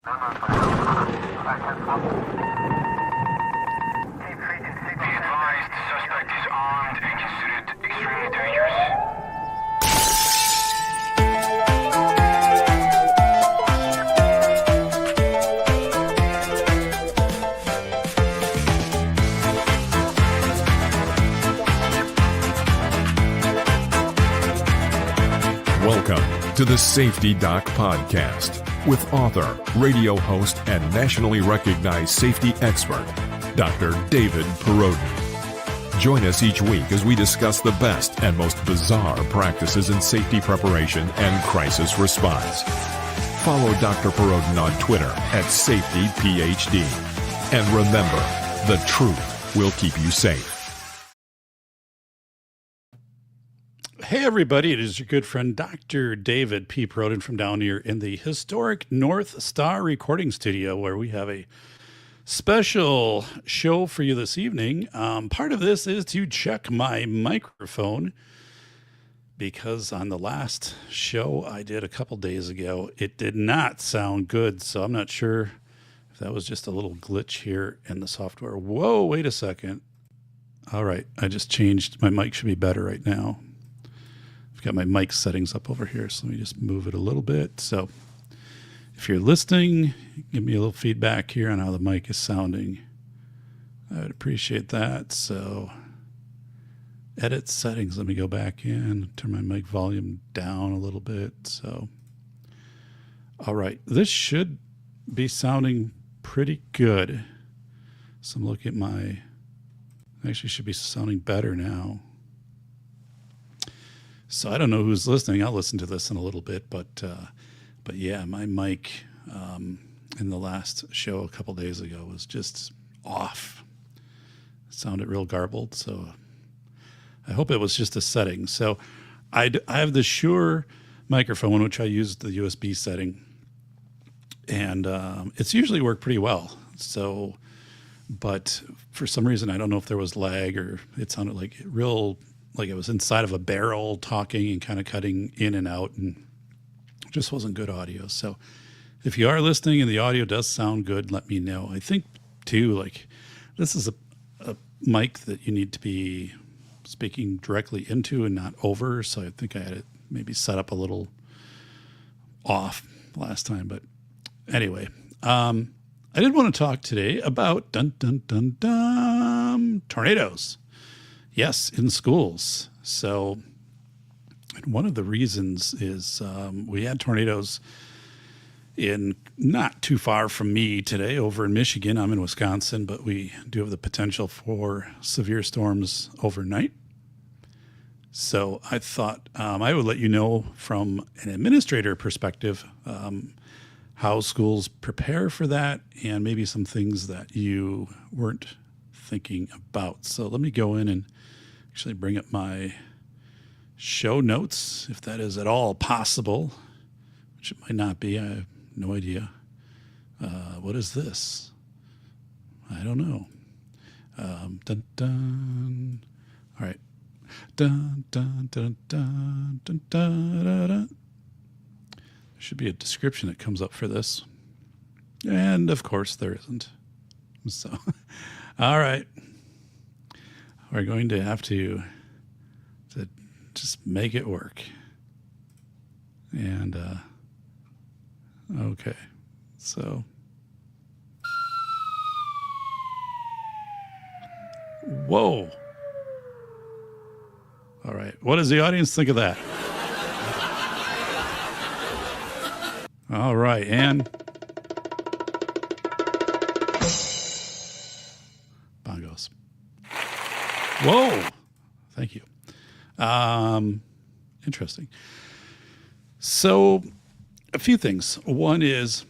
advised, suspect is armed and considered extremely dangerous. Welcome to the Safety Doc Podcast with author, radio host, and nationally recognized safety expert, Dr. David Perrodin. Join us each week as we discuss the best and most bizarre practices in safety preparation and crisis response. Follow Dr. Perrodin on Twitter at SafetyPhD. And remember, the truth will keep you safe. Hey everybody, it is your good friend Dr. David P. Perrodin from down here in the historic North Star recording studio, where we have a special show for you this evening. Part of this is to check my microphone, because on the last show I did a couple days ago, it did not sound good, so I'm not sure if that was just a little glitch here in the software. Whoa, wait a second. All right, I just changed. My mic should be better right now. I've got my mic settings up over here, so let me just move it a little bit. So if you're listening, give me a little feedback here on how the mic is sounding. I would appreciate that. So edit settings. Let me go back in, turn my mic volume down a little bit. So, all right, this should be sounding pretty good. So I'm looking at my, actually should be sounding better now. So I don't know who's listening. I'll listen to this in a little bit, but yeah, my mic in the last show a couple days ago was just off. It sounded real garbled, so I hope it was just a setting. So I have the Shure microphone, which I use the USB setting, and it's usually worked pretty well. So, but for some reason, I don't know if there was lag or it sounded like like it was inside of a barrel talking and kind of cutting in and out, and it just wasn't good audio. So if you are listening and the audio does sound good, let me know. I think too, like this is a mic that you need to be speaking directly into and not over. So I think I had it maybe set up a little off last time, but anyway, I did want to talk today about tornadoes. Yes, in schools. So one of the reasons is we had tornadoes in not too far from me today over in Michigan. I'm in Wisconsin, but we do have the potential for severe storms overnight. So I thought I would let you know from an administrator perspective how schools prepare for that and maybe some things that you weren't thinking about. So let me go in and actually bring up my show notes, if that is at all possible, which it might not be. I have no idea. What is this? I don't know. Dun, dun. All right. Dun, dun, dun, dun, dun, dun, dun, dun. There should be a description that comes up for this. And of course there isn't. So, all right. We're going to have to just make it work. And, okay. So, whoa. All right. What does the audience think of that? All right. And bongos. Whoa. Thank you. Interesting. So a few things. One is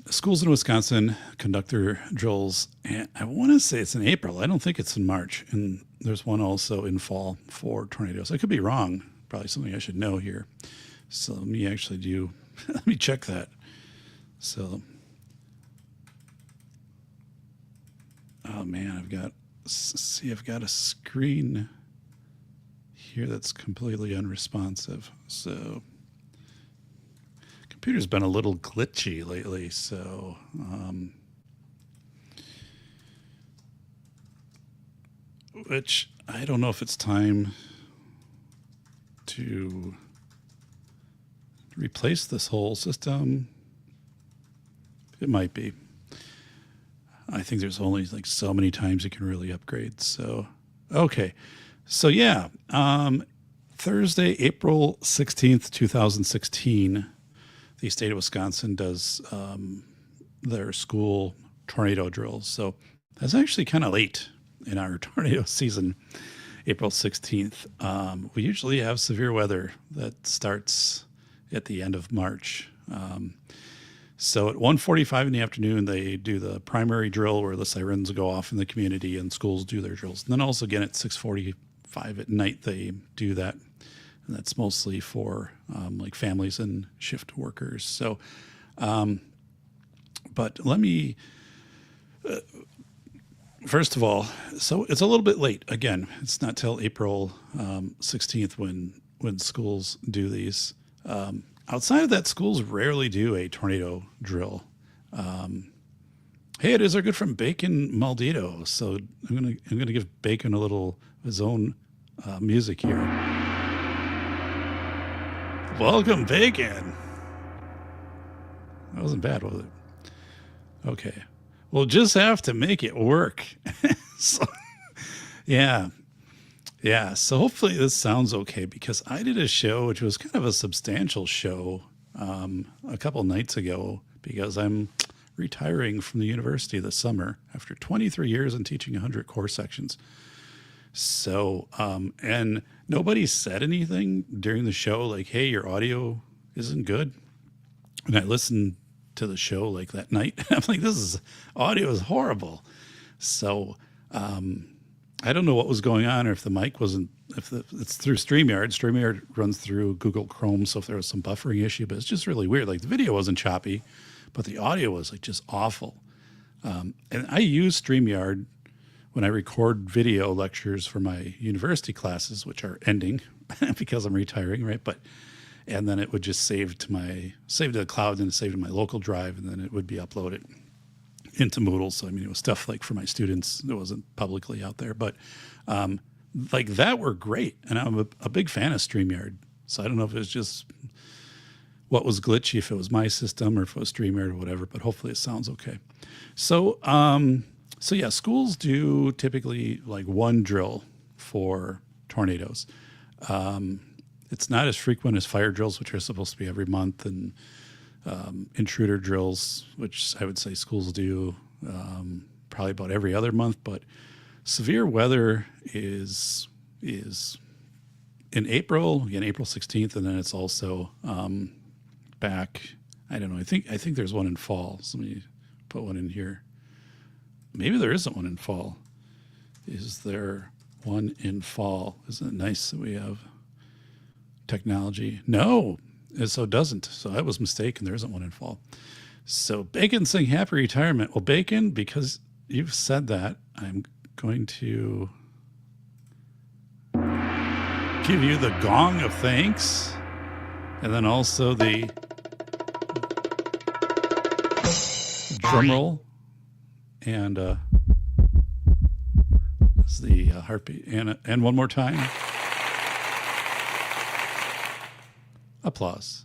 schools in Wisconsin conduct their drills, and I want to say it's in April. I don't think it's in March. And there's one also in fall for tornadoes. I could be wrong. Probably something I should know here. So let me actually let me check that. So, oh man, I've got a screen here that's completely unresponsive. So computer's been a little glitchy lately, so which I don't know if it's time to replace this whole system. It might be. I think there's only like so many times you can really upgrade. So, okay. So yeah, Thursday, April 16th, 2016, the state of Wisconsin does their school tornado drills. So that's actually kind of late in our tornado season, April 16th. We usually have severe weather that starts at the end of March. So at 1:45 in the afternoon, they do the primary drill where the sirens go off in the community and schools do their drills. And then also again at 6:45 at night, they do that. And that's mostly for like families and shift workers. So, but let me, first of all, so it's a little bit late. Again, it's not till April 16th when schools do these. Outside of that, schools rarely do a tornado drill. Hey, it is our good friend Bacon Maldito. So I'm gonna give Bacon a little his own music here. Welcome, Bacon. That wasn't bad, was it? Okay, we'll just have to make it work. So, yeah. So hopefully this sounds okay because I did a show, which was kind of a substantial show a couple nights ago because I'm retiring from the university this summer after 23 years and teaching 100 course sections. So, and nobody said anything during the show like, hey, your audio isn't good. And I listened to the show like that night. I'm like, audio is horrible. So, I don't know what was going on or if the mic wasn't, it's through StreamYard. StreamYard runs through Google Chrome. So if there was some buffering issue, but it's just really weird. Like the video wasn't choppy, but the audio was like just awful. And I use StreamYard when I record video lectures for my university classes, which are ending because I'm retiring, right? And then it would just save to the cloud and save to my local drive, and then it would be uploaded into Moodle. So, I mean, it was stuff like for my students that wasn't publicly out there, but like that were great. And I'm a big fan of StreamYard. So I don't know if it was just what was glitchy, if it was my system or if it was StreamYard or whatever, but hopefully it sounds okay. So, so yeah, schools do typically like one drill for tornadoes. It's not as frequent as fire drills, which are supposed to be every month, and intruder drills, which I would say schools do probably about every other month. But severe weather is in April, again, April 16th, and then it's also back. I don't know. I think there's one in fall. So let me put one in here. Maybe there isn't one in fall. Is there one in fall? Isn't it nice that we have technology? No. So it doesn't. So I was mistaken. There isn't one in fall. So Bacon saying happy retirement. Well, Bacon, because you've said that, I'm going to give you the gong of thanks. And then also the drum roll. And this is the heartbeat. And one more time. Applause.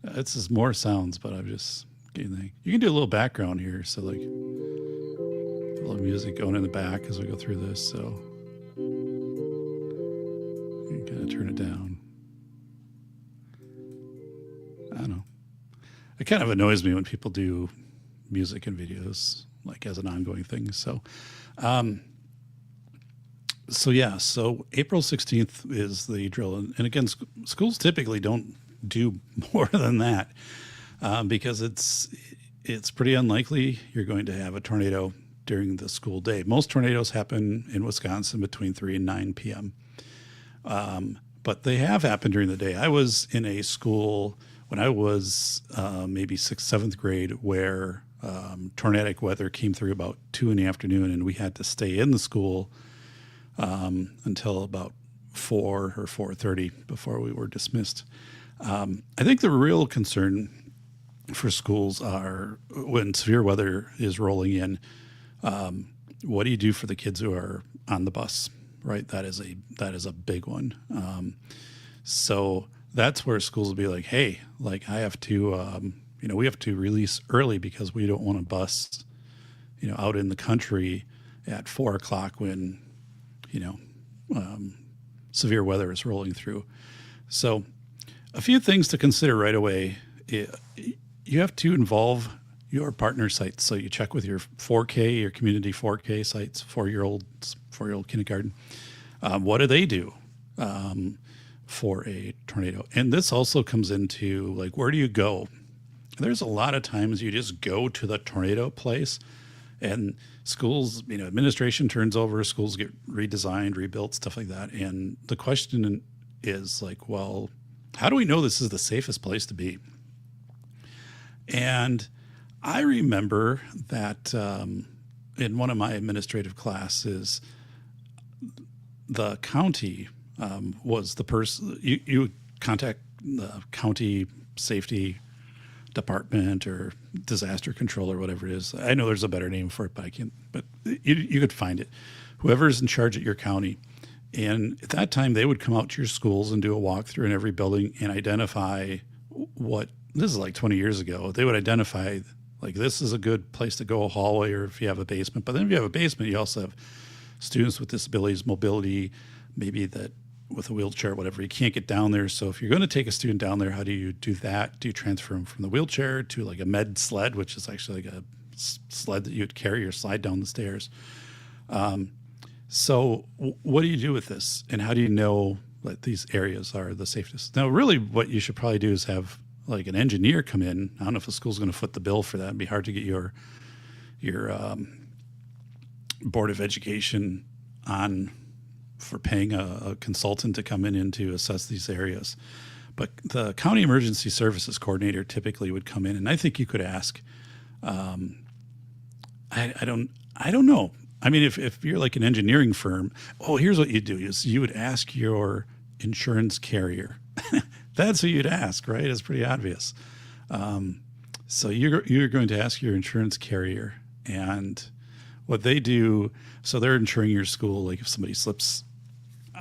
This is more sounds, but I'm just getting the. You can do a little background here, so like a little music going in the back as we go through this. So you can kind of turn it down. I don't know. It kind of annoys me when people do music and videos like as an ongoing thing. So, so April 16th is the drill, and again, schools typically don't do more than that because it's pretty unlikely you're going to have a tornado during the school day. Most tornadoes happen in Wisconsin between 3 and 9 p.m. But they have happened during the day. I was in a school when I was maybe 6th, 7th grade where tornadic weather came through about 2 in the afternoon, and we had to stay in the school until about 4 or 4:30 before we were dismissed. I think the real concern for schools are when severe weather is rolling in. What do you do for the kids who are on the bus? Right, that is a big one. So that's where schools will be like, hey, like I have to, we have to release early because we don't want to bus, out in the country at 4 o'clock when, severe weather is rolling through. So a few things to consider right away. You have to involve your partner sites. So you check with your 4K, your community 4K sites, 4-year-old kindergarten. What do they do for a tornado? And this also comes into like, where do you go? There's a lot of times you just go to the tornado place, and schools, administration turns over, schools get redesigned, rebuilt, stuff like that. And the question is like, well, how do we know this is the safest place to be? And I remember that in one of my administrative classes, the county was the person you contact the county safety department or disaster control or whatever it is. I know there's a better name for it, but I can't. But you could find it. Whoever's in charge at your county, and at that time they would come out to your schools and do a walkthrough in every building and identify what. This is like 20 years ago. They would identify like this is a good place to go, a hallway, or if you have a basement. But then if you have a basement, you also have students with disabilities, mobility, maybe that with a wheelchair, whatever, you can't get down there. So if you're going to take a student down there, how do you do that? Do you transfer them from the wheelchair to like a med sled, which is actually like a sled that you'd carry or slide down the stairs? So what do you do with this? And how do you know that these areas are the safest? Now, really what you should probably do is have like an engineer come in. I don't know if the school's going to foot the bill for that. It'd be hard to get your Board of Education on for paying a consultant to come in and to assess these areas. But the county emergency services coordinator typically would come in, and I think you could ask. I don't know. I mean, if you're like an engineering firm, here's what you do: is you would ask your insurance carrier. That's who you'd ask, right? It's pretty obvious. So you're going to ask your insurance carrier, and what they do. So they're insuring your school, like if somebody slips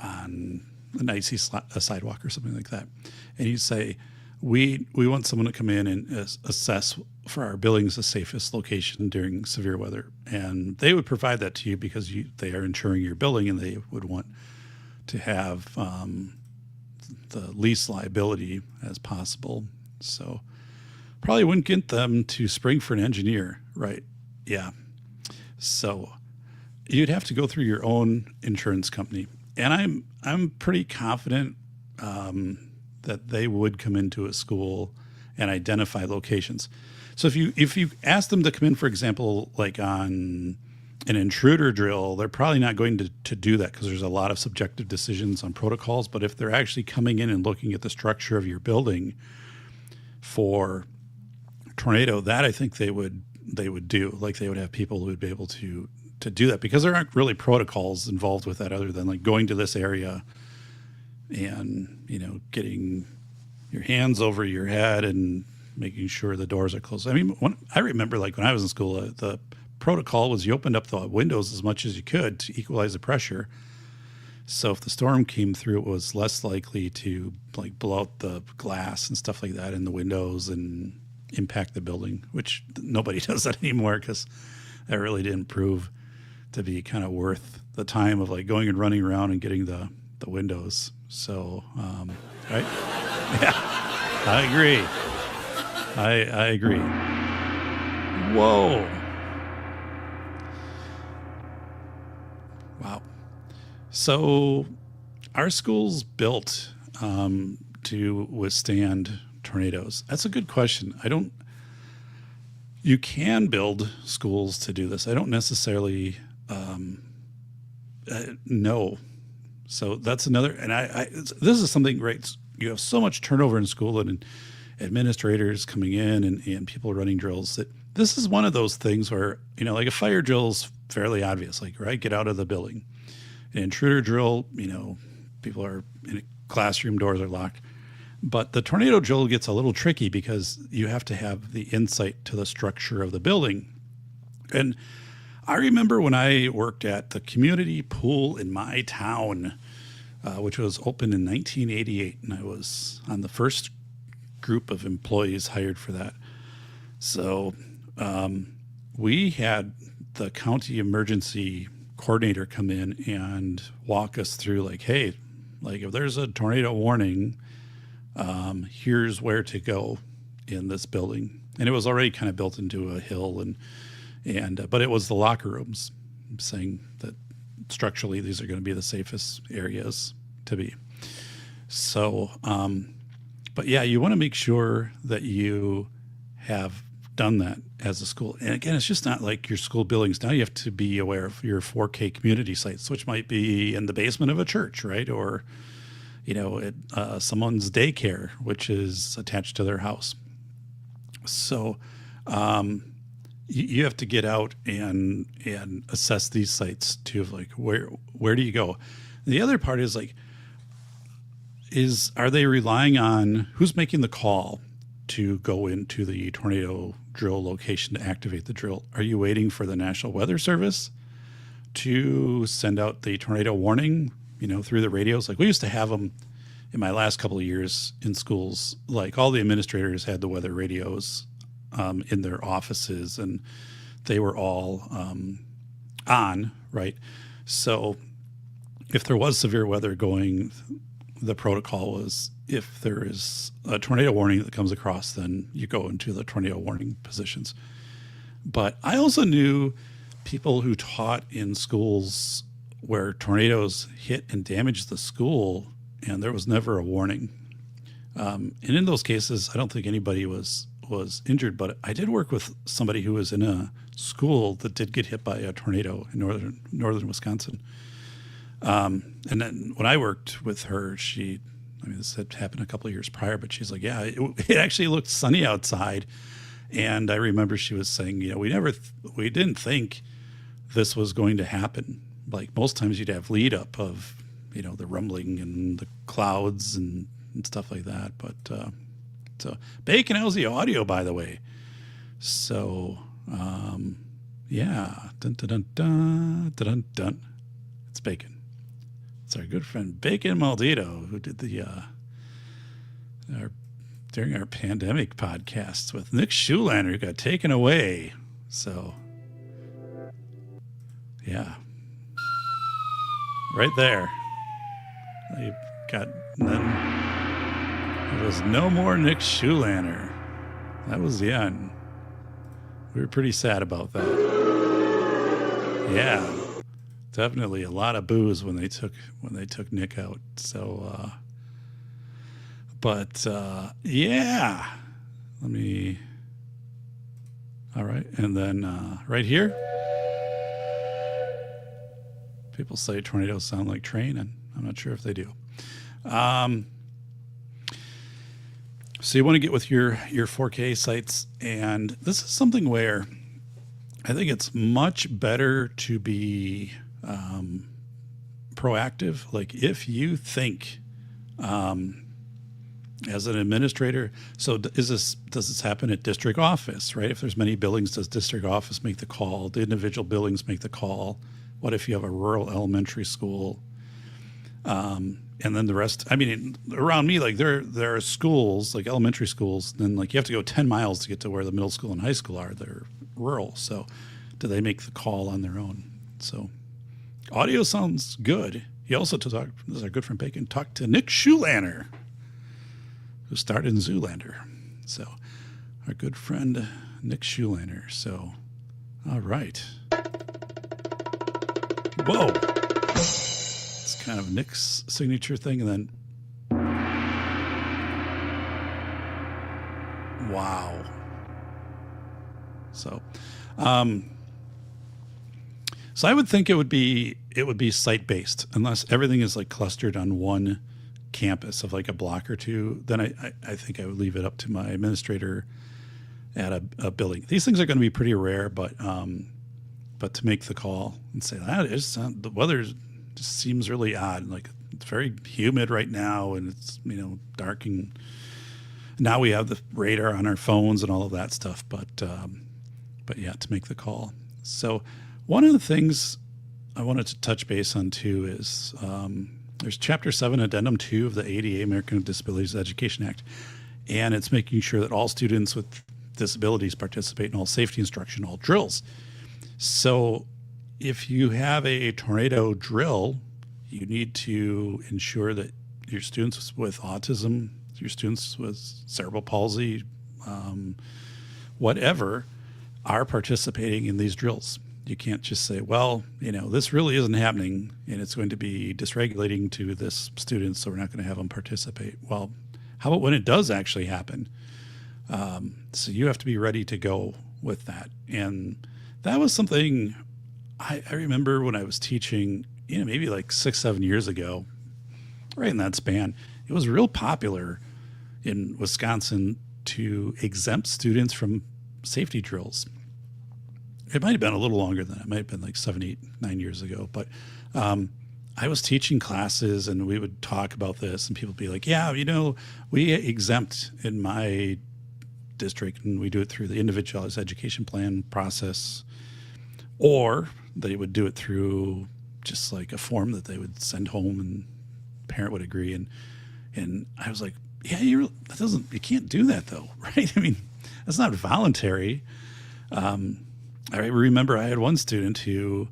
on an icy sidewalk or something like that, and you say, we want someone to come in and assess for our buildings the safest location during severe weather, and they would provide that to you because they are insuring your building, and they would want to have the least liability as possible. So probably wouldn't get them to spring for an engineer, right? Yeah. So you'd have to go through your own insurance company, and I'm pretty confident that they would come into a school and identify locations. So if you ask them to come in, for example, like on an intruder drill, they're probably not going to do that because there's a lot of subjective decisions on protocols. But if they're actually coming in and looking at the structure of your building for tornado, that I think they would do. Like they would have people who would be able to do that, because there aren't really protocols involved with that other than like going to this area and, getting your hands over your head and making sure the doors are closed. I mean, I remember like when I was in school, the protocol was you opened up the windows as much as you could to equalize the pressure. So if the storm came through, it was less likely to like blow out the glass and stuff like that in the windows and impact the building, which nobody does that anymore because that really didn't prove to be kind of worth the time of like going and running around and getting the windows. So, right? Yeah, I agree. I agree. Whoa. Wow. So our school's built to withstand tornadoes. That's a good question. You can build schools to do this. I don't necessarily know. So that's another, and this is something great. You have so much turnover in school and administrators coming in and people running drills that this is one of those things where, like a fire drill is fairly obvious, like, right, get out of the building. An intruder drill, people are in a classroom, doors are locked. But the tornado drill gets a little tricky because you have to have the insight to the structure of the building. And I remember when I worked at the community pool in my town, which was opened in 1988, and I was on the first group of employees hired for that. So we had the county emergency coordinator come in and walk us through, like, hey, like if there's a tornado warning, here's where to go in this building. And it was already kind of built into a hill, but it was the locker rooms, saying that structurally these are going to be the safest areas to be. So, but yeah, you want to make sure that you have done that as a school. And again, it's just not like your school buildings. Now you have to be aware of your 4K community sites, which might be in the basement of a church, right? Or, someone's daycare, which is attached to their house. So you have to get out and assess these sites too, of like, where do you go? And the other part is like, are they relying on who's making the call to go into the tornado drill location to activate the drill? Are you waiting for the National Weather Service to send out the tornado warning, through the radios? Like we used to have them in my last couple of years in schools. Like all the administrators had the weather radios in their offices, and they were all on, right? So if there was severe weather going, the protocol was if there is a tornado warning that comes across, then you go into the tornado warning positions. But I also knew people who taught in schools where tornadoes hit and damaged the school, and there was never a warning. And in those cases, I don't think anybody was injured, but I did work with somebody who was in a school that did get hit by a tornado in northern Wisconsin. And then when I worked with her, this had happened a couple of years prior, but she's like, yeah, it actually looked sunny outside. And I remember she was saying, we didn't think this was going to happen. Like most times you'd have lead up of, the rumbling and the clouds and stuff like that. But, so Bacon, how's the audio, by the way? So, yeah, dun, dun, dun, dun, dun, dun. It's Bacon. It's our good friend Bacon Maldito, who did during our pandemic podcasts with Nick Schulander, who got taken away. So, yeah, right there. You got then. There was no more Nick Schulander. That was the end. We were pretty sad about that. Yeah. Definitely a lot of boos when they took Nick out. So, yeah. All right, and then right here, people say tornadoes sound like train, and I'm not sure if they do. So you want to get with your 4K sites, and this is something where I think it's much better to be proactive. Like if you think as an administrator, so does this happen at district office, right? If there's many buildings, does district office make the call? Do individual buildings make the call? What if you have a rural elementary school? And then the rest, around me, like there are schools, like elementary schools, then like you have to go 10 miles to get to where the middle school and high school are. They're rural. So do they make the call on their own? So audio sounds good. He also this is our good friend Bacon, talked to Nick Schulander, who starred in Zoolander. So our good friend Nick Schulander. So, all right. Whoa. It's kind of Nick's signature thing. And then, wow. So I would think it would be site-based, unless everything is like clustered on one campus of like a block or two. Then I think I would leave it up to my administrator at a building. These things are going to be pretty rare, but to make the call and say that the weather just seems really odd. Like it's very humid right now, and it's dark, and now we have the radar on our phones and all of that stuff. But yeah, to make the call. So one of the things I wanted to touch base on too is there's Chapter 7, Addendum 2 of the ADA, American with Disabilities Education Act, and it's making sure that all students with disabilities participate in all safety instruction, all drills. So if you have a tornado drill, you need to ensure that your students with autism, your students with cerebral palsy, whatever, are participating in these drills. You can't just say, well, this really isn't happening and it's going to be dysregulating to this student, so we're not going to have them participate. Well, how about when it does actually happen? So you have to be ready to go with that. And that was something I remember when I was teaching, maybe like 6-7 years ago, right in that span. It was real popular in Wisconsin to exempt students from safety drills. It might have been a little longer than that. It might have been like 7, 8, 9 years ago. But I was teaching classes and we would talk about this and people would be like, yeah, we exempt in my district and we do it through the Individualized Education Plan process, or they would do it through just like a form that they would send home and parent would agree. And I was like, yeah, you can't do that though, right? I mean, that's not voluntary. I remember I had one student who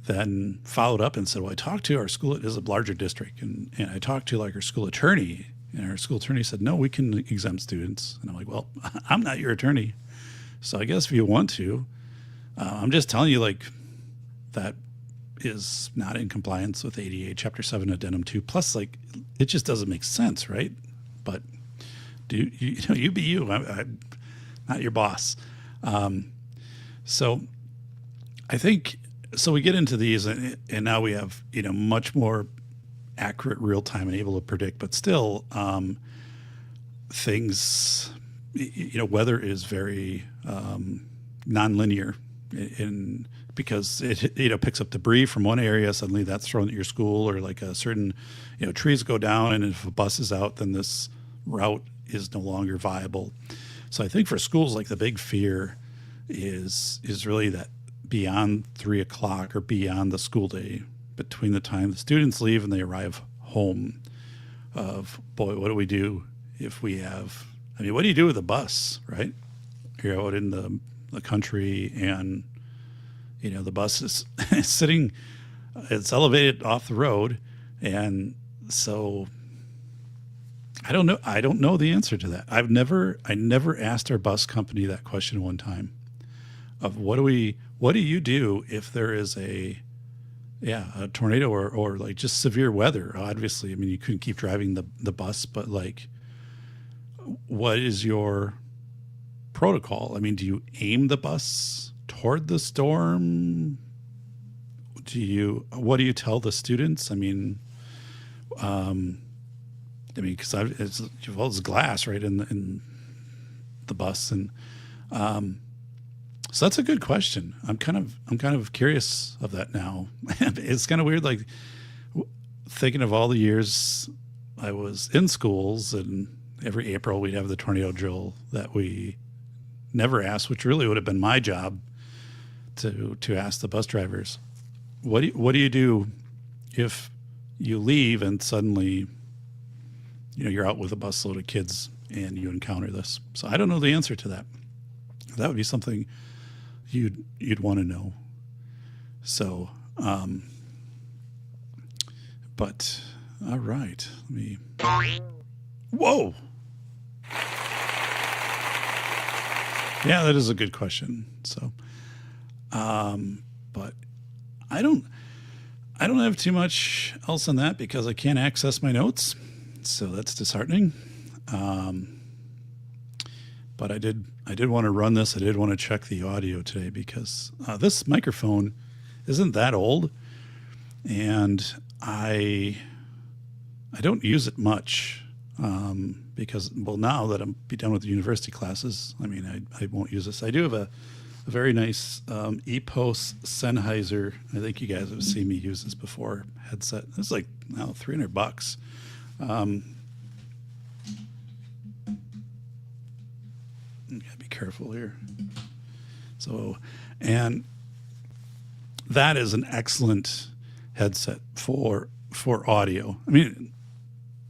then followed up and said, well, I talked to our school, it is a larger district, and I talked to like our school attorney, and our school attorney said, no, we can exempt students. And I'm like, well, I'm not your attorney. So I guess if you want to, I'm just telling you like that is not in compliance with ADA Chapter 7 Addendum 2. Plus, like, it just doesn't make sense, right? But you be you. I'm not your boss. So I think, so we get into these and now we have, much more accurate real time and able to predict, but still things, weather is very nonlinear because it picks up debris from one area, suddenly that's thrown at your school, or like a certain, trees go down, and if a bus is out, then this route is no longer viable. So I think for schools, like the big fear is really that beyond 3 o'clock or beyond the school day, between the time the students leave and they arrive home, of boy, what do we do if we have, what do you do with a bus, right? You're out in the country and, the bus is sitting, it's elevated off the road. And so I don't know the answer to that. I never asked our bus company that question one time of what do you do if there is a tornado or like just severe weather? Obviously, you couldn't keep driving the bus, but like, what is your protocol? Do you aim the bus toward the storm? What do you tell the students? Because it's glass right in the bus, and so that's a good question. I'm kind of curious of that now. It's kind of weird, like thinking of all the years I was in schools, and every April we'd have the tornado drill that we never asked, which really would have been my job to ask the bus drivers, what do you do if you leave and suddenly you're out with a busload of kids and you encounter this? So I don't know the answer to that. That would be something you'd want to know. So, but all right, whoa. Yeah, that is a good question. So, but I don't have too much else on that because I can't access my notes. So that's disheartening. But I did want to run this. I did want to check the audio today because this microphone isn't that old, and I don't use it much because, well, now that I'm be done with the university classes, I won't use this. I do have a a very nice EPOS Sennheiser. I think you guys have seen me use this before. Headset. It's like now $300. You gotta be careful here. So, and that is an excellent headset for audio. I mean,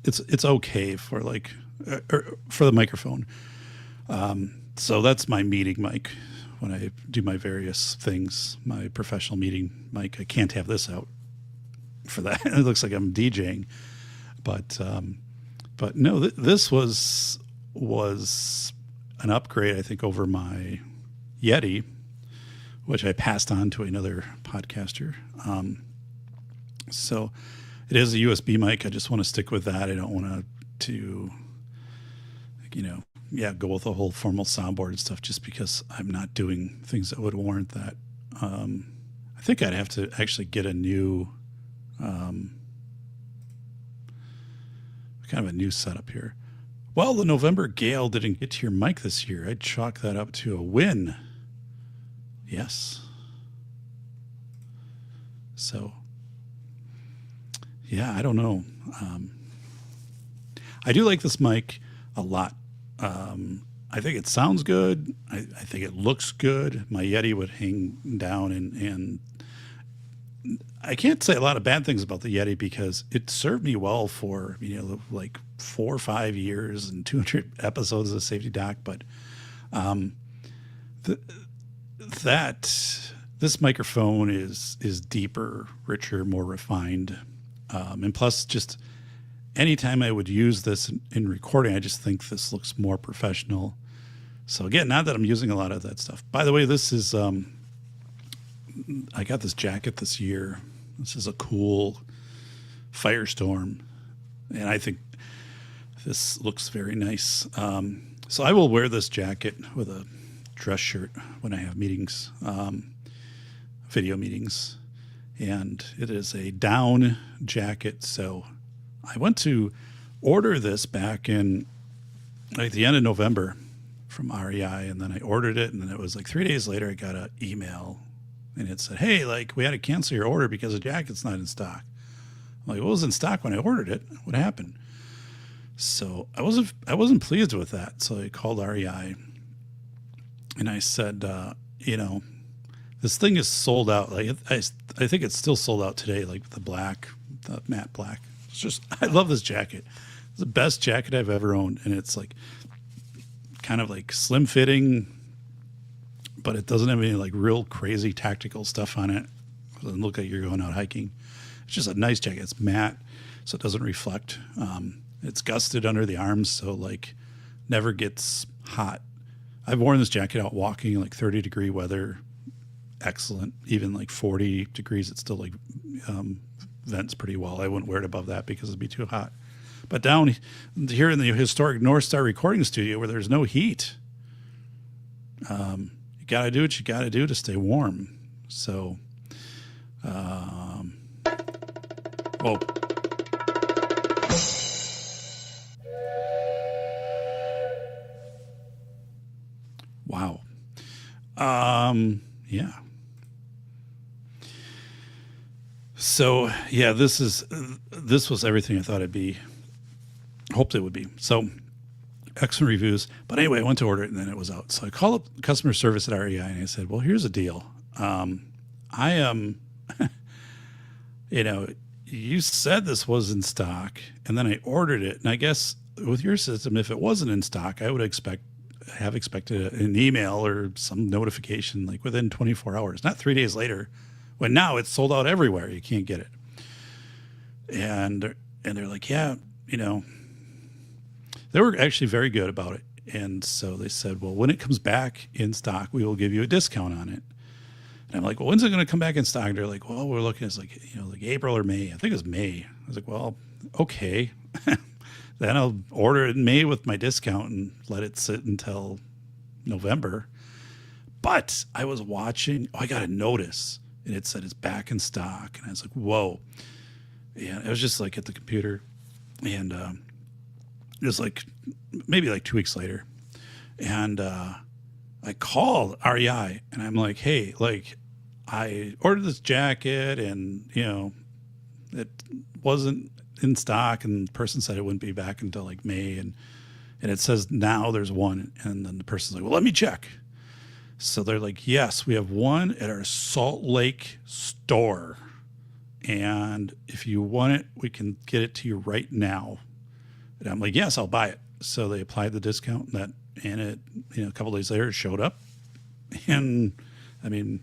it's okay for like for the microphone. So that's my meeting mic when I do my various things. My professional meeting mic. I can't have this out for that. It looks like I'm DJing, but no, this was an upgrade, I think, over my Yeti, which I passed on to another podcaster. So it is a USB mic. I just want to stick with that. I don't want to go with a whole formal soundboard and stuff just because I'm not doing things that would warrant that. I think I'd have to actually get a new, kind of a new setup here. Well, the November gale didn't get to your mic this year. I'd chalk that up to a win. Yes. So, yeah, I don't know. I do like this mic a lot. I think it sounds good. I think it looks good. My Yeti would hang down, and I can't say a lot of bad things about the Yeti because it served me well for, like 4 or 5 years and 200 episodes of Safety Doc. But this microphone is deeper, richer, more refined. And plus, just anytime I would use this in recording, I just think this looks more professional. So again, not that I'm using a lot of that stuff. By the way, this is, I got this jacket this year. This is a cool Firestorm. And I think this looks very nice. So I will wear this jacket with a dress shirt when I have meetings, video meetings. And it is a down jacket. So I went to order this back in like the end of November from REI, and then I ordered it, and then it was like 3 days later I got an email, and it said, "Hey, like we had to cancel your order because the jacket's not in stock." I'm like, "What was in stock when I ordered it? What happened?" So I wasn't pleased with that. So I called REI, and I said, this thing is sold out. Like I think it's still sold out today. Like the matte black. It's just, I love this jacket. It's the best jacket I've ever owned. And it's like kind of like slim fitting, but it doesn't have any like real crazy tactical stuff on it. It doesn't look like you're going out hiking. It's just a nice jacket. It's matte, so it doesn't reflect. It's gusted under the arms, so like never gets hot. I've worn this jacket out walking, like 30-degree weather. Excellent. Even like 40 degrees, it still like vents pretty well. I wouldn't wear it above that because it'd be too hot. But down here in the historic North Star recording studio where there's no heat, you got to do what you got to do to stay warm. So, whoa. Wow. Yeah. So yeah, this was everything I thought it'd be. Hoped it would be. So excellent reviews. But anyway, I went to order it and then it was out. So I called up customer service at REI and I said, "Well, here's the deal. I am, you said this was in stock, and then I ordered it. And I guess with your system, if it wasn't in stock, I would have expected an email or some notification like within 24 hours, not 3 days later, when now it's sold out everywhere. You can't get it." And they're like, "Yeah, they were actually very good about it." And so they said, "Well, when it comes back in stock, we will give you a discount on it." And I'm like, "Well, when's it going to come back in stock?" And they're like, "Well, we're looking at like April or May." I think it was May. I was like, "Well, okay." Then I'll order it in May with my discount and let it sit until November. But I was watching, I got a notice and it said it's back in stock. And I was like, whoa. Yeah, I was just like at the computer, and it was like maybe like 2 weeks later. And I called REI and I'm like, hey, like I ordered this jacket and, it wasn't in stock, and the person said it wouldn't be back until like May. And it says now there's one. And then the person's like, well, let me check. So they're like, yes, we have one at our Salt Lake store. And if you want it, we can get it to you right now. And I'm like, yes, I'll buy it. So they applied the discount, and it, a couple days later, it showed up. And I mean,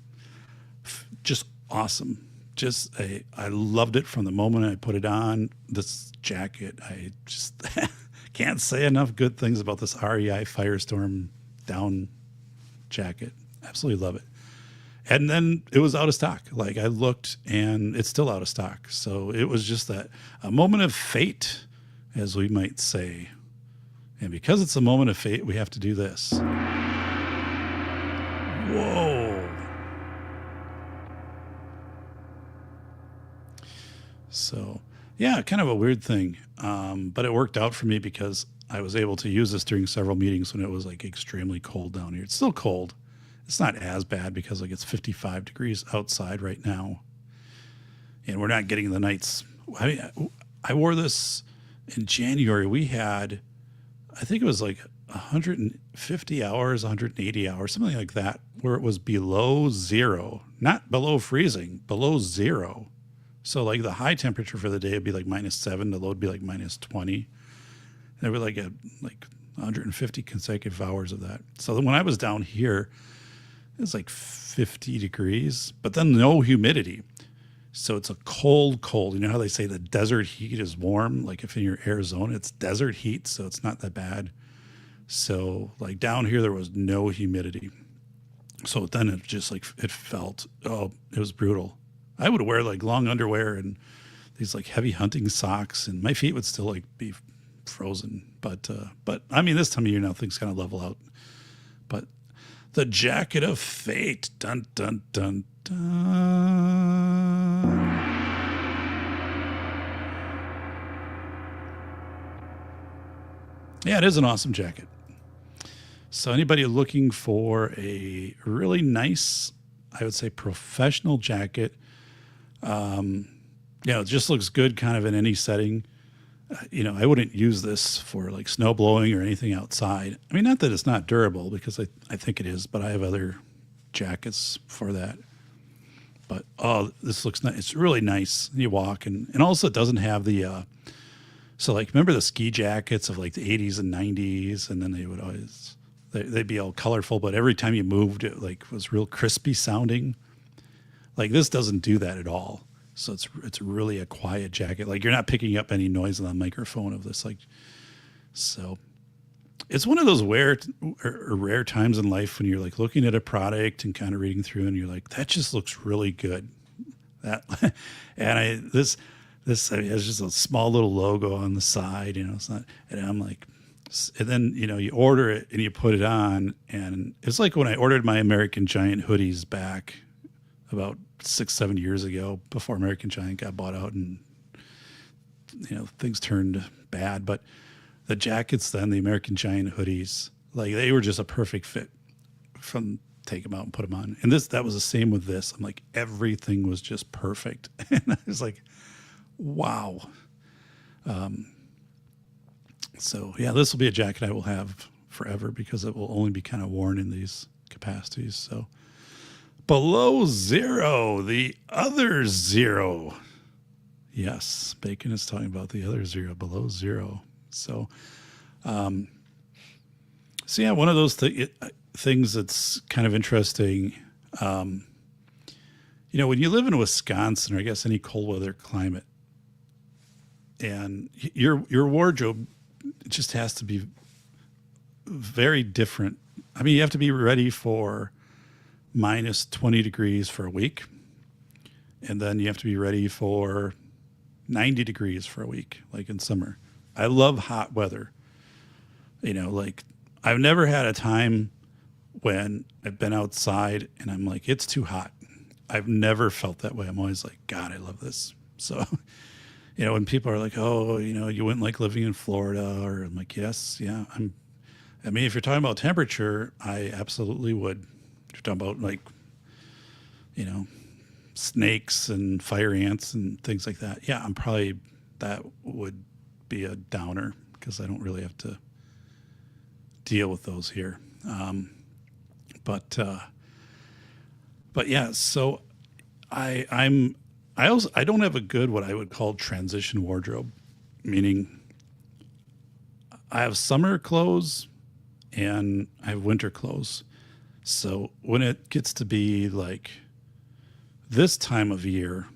just awesome. I loved it from the moment I put it on. This jacket, I just can't say enough good things about this REI Firestorm down jacket. Absolutely love it. And then it was out of stock. Like I looked and it's still out of stock. So it was just a moment of fate, as we might say. And because it's a moment of fate, we have to do this. Whoa. So, yeah, kind of a weird thing. But it worked out for me because I was able to use this during several meetings when it was like extremely cold down here. It's still cold. It's not as bad because like it's 55 degrees outside right now. And we're not getting the nights. I wore this in January. We had, I think it was like 150 hours, 180 hours, something like that, where it was below zero, not below freezing, below zero. So like the high temperature for the day would be like -7, the low would be like -20. And there were like 150 consecutive hours of that. So then when I was down here, it was like 50 degrees, but then no humidity. So it's a cold. You know how they say the desert heat is warm? Like if you're in Arizona, it's desert heat, so it's not that bad. So like down here, there was no humidity. So then it just like, it was brutal. I would wear like long underwear and these like heavy hunting socks, and my feet would still like be frozen. But I mean, this time of year now things kind of level out. But the jacket of fate, dun dun dun dun. Yeah, it is an awesome jacket. So anybody looking for a really nice, I would say professional jacket, it just looks good kind of in any setting. I wouldn't use this for like snow blowing or anything outside. I mean, not that it's not durable, because I think it is, but I have other jackets for that. But, this looks nice. It's really nice. You walk and also it doesn't have the, so like, remember the ski jackets of like the 80s and 90s, and then they would always, they'd be all colorful, but every time you moved, it like was real crispy sounding. Like this doesn't do that at all. So it's really a quiet jacket. Like you're not picking up any noise on the microphone of this. Like, so it's one of those rare times in life when you're like looking at a product and kind of reading through, and you're like, that just looks really good. This has just a small little logo on the side, it's not, and I'm like, and then, you order it and you put it on, and it's like when I ordered my American Giant hoodies back about 6-7 years ago, before American Giant got bought out and, things turned bad. But the jackets then, the American Giant hoodies, like they were just a perfect fit from take them out and put them on. And that was the same with this. I'm like, everything was just perfect. And I was like, wow. So yeah, this will be a jacket I will have forever because it will only be kind of worn in these capacities. So below zero, the other zero. Yes, Bacon is talking about the other zero, below zero. So, yeah, one of those things that's kind of interesting. When you live in Wisconsin, or I guess any cold weather climate, and your wardrobe just has to be very different. I mean, you have to be ready for -20 degrees for a week, and then you have to be ready for 90 degrees for a week, like in summer. I love hot weather. Like I've never had a time when I've been outside and I'm like, it's too hot. I've never felt that way. I'm always like, God, I love this. So, when people are like, oh, you wouldn't like living in Florida, or I'm like, yes, yeah, I mean, if you're talking about temperature, I absolutely would. If you're talking about like, you know, snakes and fire ants and things like that. Yeah, that would be a downer because I don't really have to deal with those here. But yeah, so I don't have a good, what I would call transition wardrobe, meaning I have summer clothes and I have winter clothes. So when it gets to be like this time of year,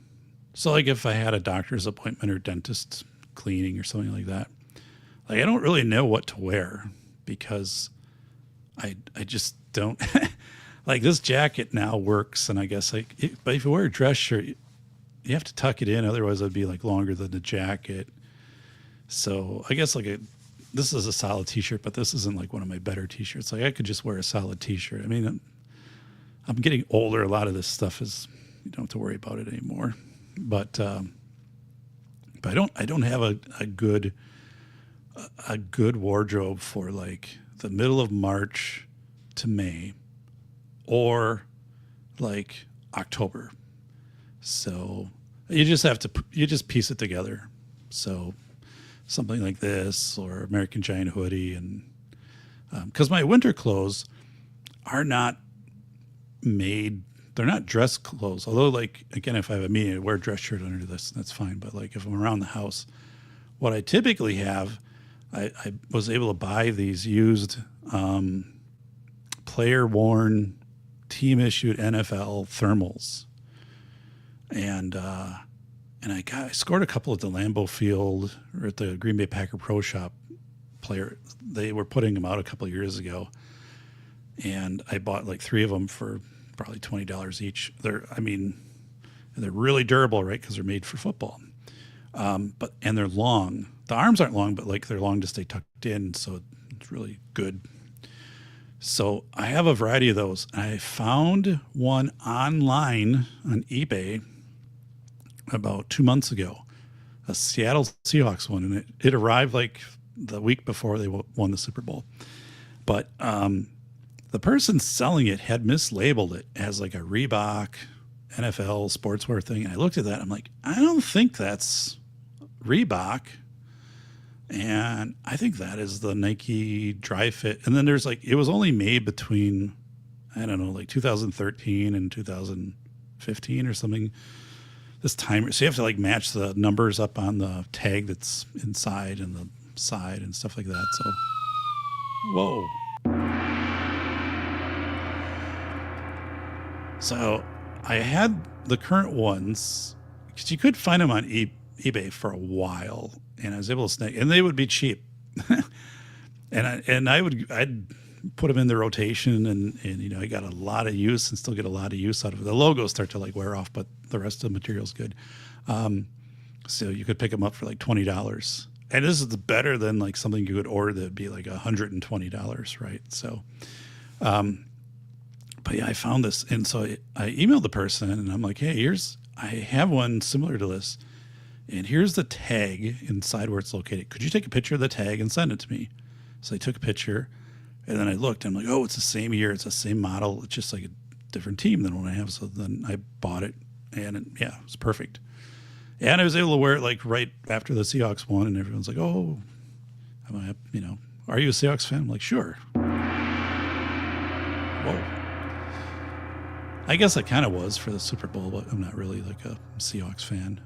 so like if I had a doctor's appointment or dentist cleaning or something like that, like I don't really know what to wear because I just don't like this jacket now works. And I guess but if you wear a dress shirt, you have to tuck it in. Otherwise it'd be like longer than the jacket. So I guess this is a solid t-shirt, but this isn't like one of my better t-shirts. Like I could just wear a solid t-shirt. I mean, I'm getting older. A lot of this stuff is, you don't have to worry about it anymore. But I don't have a good wardrobe for like the middle of March to May or like October. So you just piece it together. So something like this or American Giant hoodie, and because my winter clothes are not made, they're not dress clothes. Although, like, again, if I have a meeting, I wear a dress shirt under this, that's fine. But like if I'm around the house, what I typically have, I was able to buy these used player worn team issued NFL thermals. And I scored a couple at the Lambeau Field or at the Green Bay Packer Pro Shop player. They were putting them out a couple of years ago. And I bought like 3 of them for probably $20 each. They're really durable, right? Because they're made for football. And they're long. The arms aren't long, but like they're long to stay tucked in. So it's really good. So I have a variety of those. I found one online on eBay about 2 months ago, a Seattle Seahawks one. And it arrived like the week before they won the Super Bowl. But the person selling it had mislabeled it as like a Reebok NFL sportswear thing. And I looked at that. I'm like, I don't think that's Reebok. And I think that is the Nike Dry Fit. And then there's like, it was only made between, I don't know, like 2013 and 2015 or something. This timer. So you have to like match the numbers up on the tag that's inside and the side and stuff like that. So, whoa. So I had the current ones because you could find them on eBay for a while, and I was able to snag, and they would be cheap. I'd put them in the rotation, and you know I got a lot of use and still get a lot of use out of it. The logos start to like wear off, but the rest of the material's good. So you could pick them up for like $20, and this is better than like something you could order that'd be like $120, right? So. But yeah, I found this. And so I emailed the person and I'm like, hey, I have one similar to this. And here's the tag inside where it's located. Could you take a picture of the tag and send it to me? So I took a picture and then I looked and I'm like, oh, it's the same year. It's the same model. It's just like a different team than what I have. So then I bought it and it was perfect. And I was able to wear it like right after the Seahawks won. And everyone's like, oh, are you a Seahawks fan? I'm like, sure. Whoa. I guess I kind of was for the Super Bowl, but I'm not really like a Seahawks fan.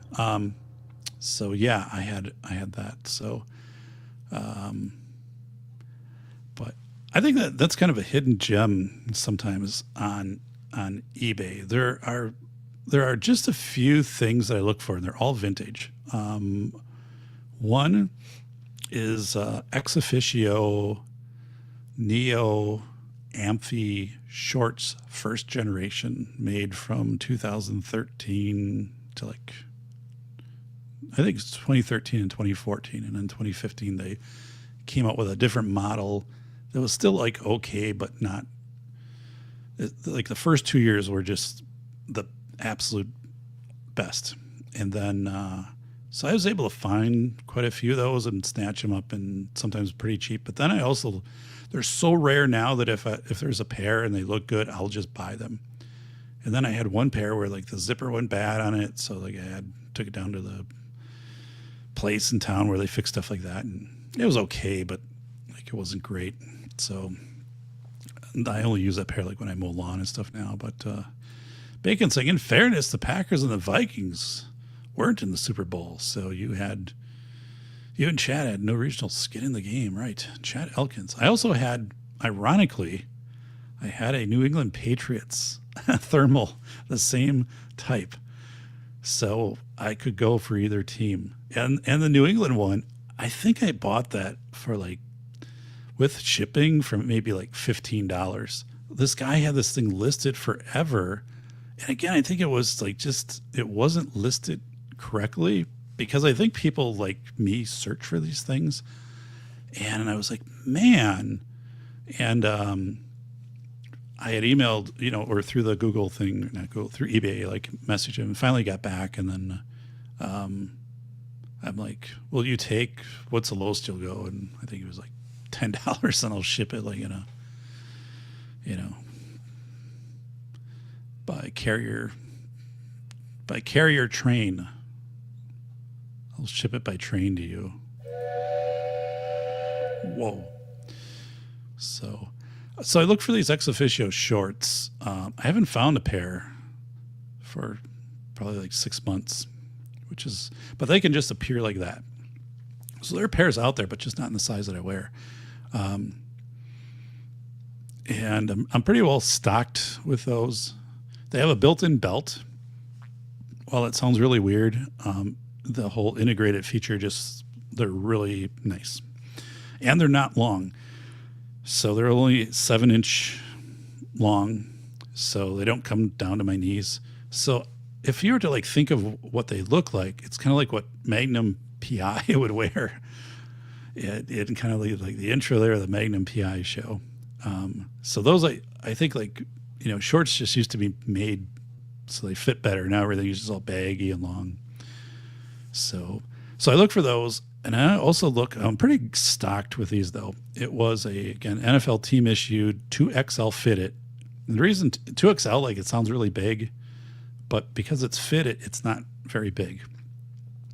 So yeah, I had that. So, but I think that's kind of a hidden gem sometimes on eBay. There are just a few things that I look for, and they're all vintage. One is ex officio Neo Amphi shorts, first generation, made from 2013 to like, I think it's 2013 and 2014. And in 2015, they came out with a different model that was still like okay, but not like the first 2 years were just the absolute best. And then, so I was able to find quite a few of those and snatch them up, and sometimes pretty cheap. But then They're so rare now that if there's a pair and they look good, I'll just buy them. And then I had one pair where like the zipper went bad on it, so like took it down to the place in town where they fix stuff like that, and it was okay, but like it wasn't great. So I only use that pair like when I mow lawn and stuff now. But Bacon's saying, in fairness, the Packers and the Vikings weren't in the Super Bowl, so you and Chad had no regional skin in the game, right? Chad Elkins. I also had, ironically, I had a New England Patriots thermal, the same type, so I could go for either team. And the New England one, I think I bought that for like, with shipping, from maybe like $15. This guy had this thing listed forever. And again, I think it was like it wasn't listed correctly, because I think people like me search for these things. And I was like, man. And I had emailed, or through the Google thing, not Google, through eBay, like messaged him, and finally got back. And then I'm like, will you take, what's the lowest you'll go? And I think it was like $10, and I'll ship it like by carrier train. I'll ship it by train to you. Whoa. So I look for these ex officio shorts. I haven't found a pair for probably like 6 months, but they can just appear like that. So there are pairs out there, but just not in the size that I wear. And I'm pretty well stocked with those. They have a built-in belt. While it sounds really weird, the whole integrated feature, they're really nice. And they're not long. So they're only 7-inch long, so they don't come down to my knees. So if you were to like think of what they look like, it's kind of like what Magnum PI would wear. It kind of like the intro there of the Magnum PI show. So those, I think, like, shorts just used to be made so they fit better. Now everything is just all baggy and long. So I look for those. And I also I'm pretty stocked with these, though. It was again, NFL team issued 2XL fitted. And the reason 2XL, like, it sounds really big, but because it's fitted, it's not very big.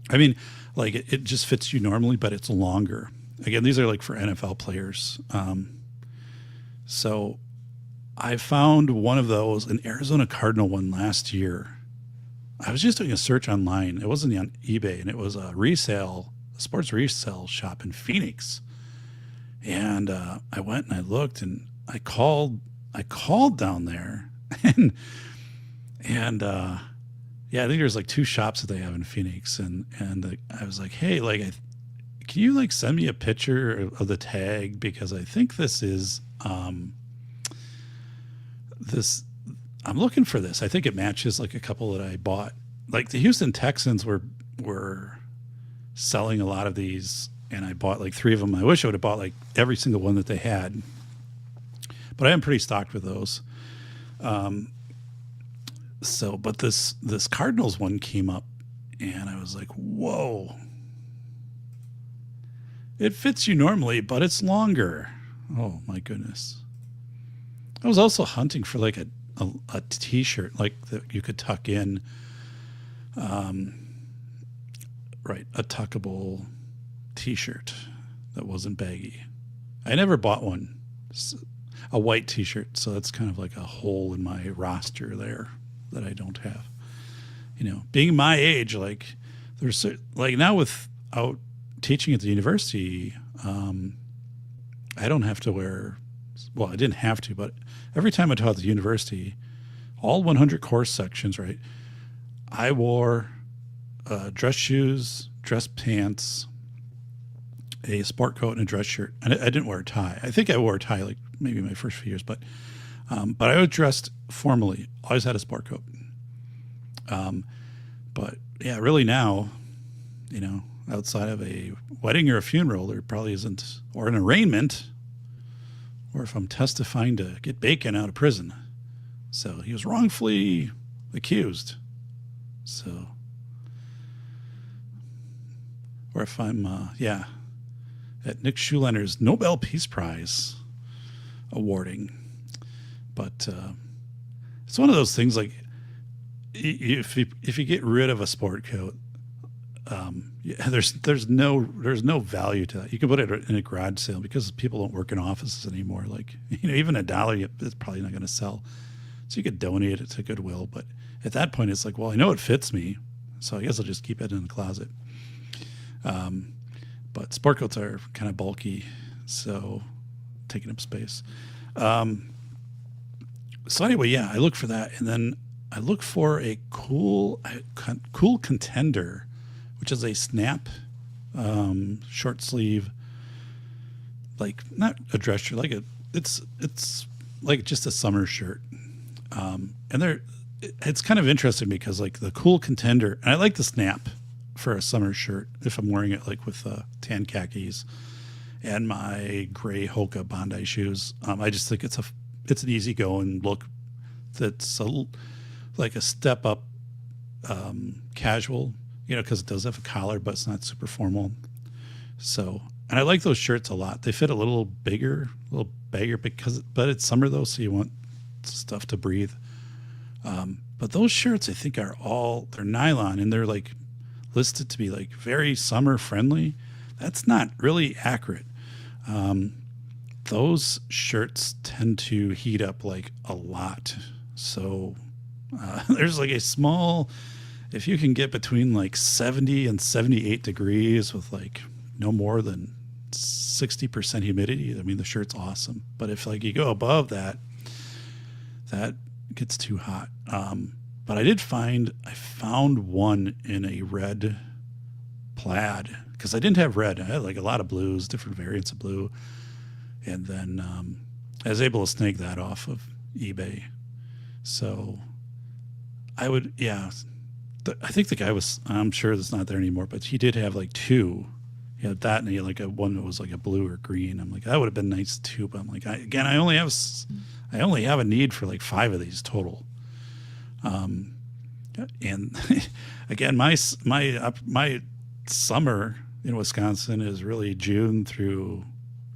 I mean, like, it just fits you normally, but it's longer. Again, these are like for NFL players. So I found one of those, an Arizona Cardinal one last year. I was just doing a search online. It wasn't on eBay, and it was a sports resale shop in Phoenix. And I went and I looked, and I called down there, and yeah, I think there's like 2 shops that they have in Phoenix, and I was like, hey, like, can you like send me a picture of the tag, because I think this is this. I'm looking for this. I think it matches like a couple that I bought. Like the Houston Texans were selling a lot of these, and I bought like 3 of them. I wish I would have bought like every single one that they had, but I am pretty stocked with those. But this Cardinals one came up, and I was like, whoa. It fits you normally, but it's longer. Oh my goodness. I was also hunting for like a t-shirt like that you could tuck in. Right, a tuckable t-shirt that wasn't baggy. I never bought one. A white t-shirt, so that's kind of like a hole in my roster there that I don't have. Being my age, like there's like now without teaching at the university, I don't have to wear. Well, I didn't have to, but every time I taught at the university, all 100 course sections, right, I wore dress shoes, dress pants, a sport coat, and a dress shirt. And I didn't wear a tie. I think I wore a tie like maybe my first few years, but I was dressed formally. Always had a sport coat. But yeah, really now, outside of a wedding or a funeral, there probably isn't, or an arraignment, or if I'm testifying to get Bacon out of prison. So he was wrongfully accused. So, or if I'm, at Nick Schulender's Nobel Peace Prize, awarding. But it's one of those things like if you get rid of a sport coat, there's no value to that. You can put it in a garage sale because people don't work in offices anymore. Like, even $1, it's probably not going to sell. So you could donate it to Goodwill. But at that point, it's like, well, I know it fits me, so I guess I'll just keep it in the closet. But sport coats are kind of bulky, so taking up space. So anyway, yeah, I look for that, and then I look for a cool contender, which is a snap, short sleeve, like not a dress shirt, it's like just a summer shirt. And it's kind of interesting because like the cool contender, and I like the snap for a summer shirt if I'm wearing it like with tan khakis and my gray Hoka Bondi shoes. I just think it's an easygoing look that's like a step up casual, because it does have a collar, but it's not super formal. So, and I like those shirts a lot. They fit a little baggier but it's summer though, so you want stuff to breathe. But those shirts I think they're nylon, and they're like listed to be like very summer friendly. That's not really accurate. Those shirts tend to heat up like a lot. So there's like a small, if you can get between like 70 and 78 degrees with like no more than 60% humidity, I mean, the shirt's awesome. But if like you go above that gets too hot. But I found one in a red plaid, because I didn't have red. I had like a lot of blues, different variants of blue. And then I was able to snag that off of eBay. So I think the guy I'm sure that's not there anymore, but he did have like two. He had that, and he had like one that was like a blue or green. I'm like, that would have been nice too. But I'm like, I only have a need for like 5 of these total. And again, my summer in Wisconsin is really June through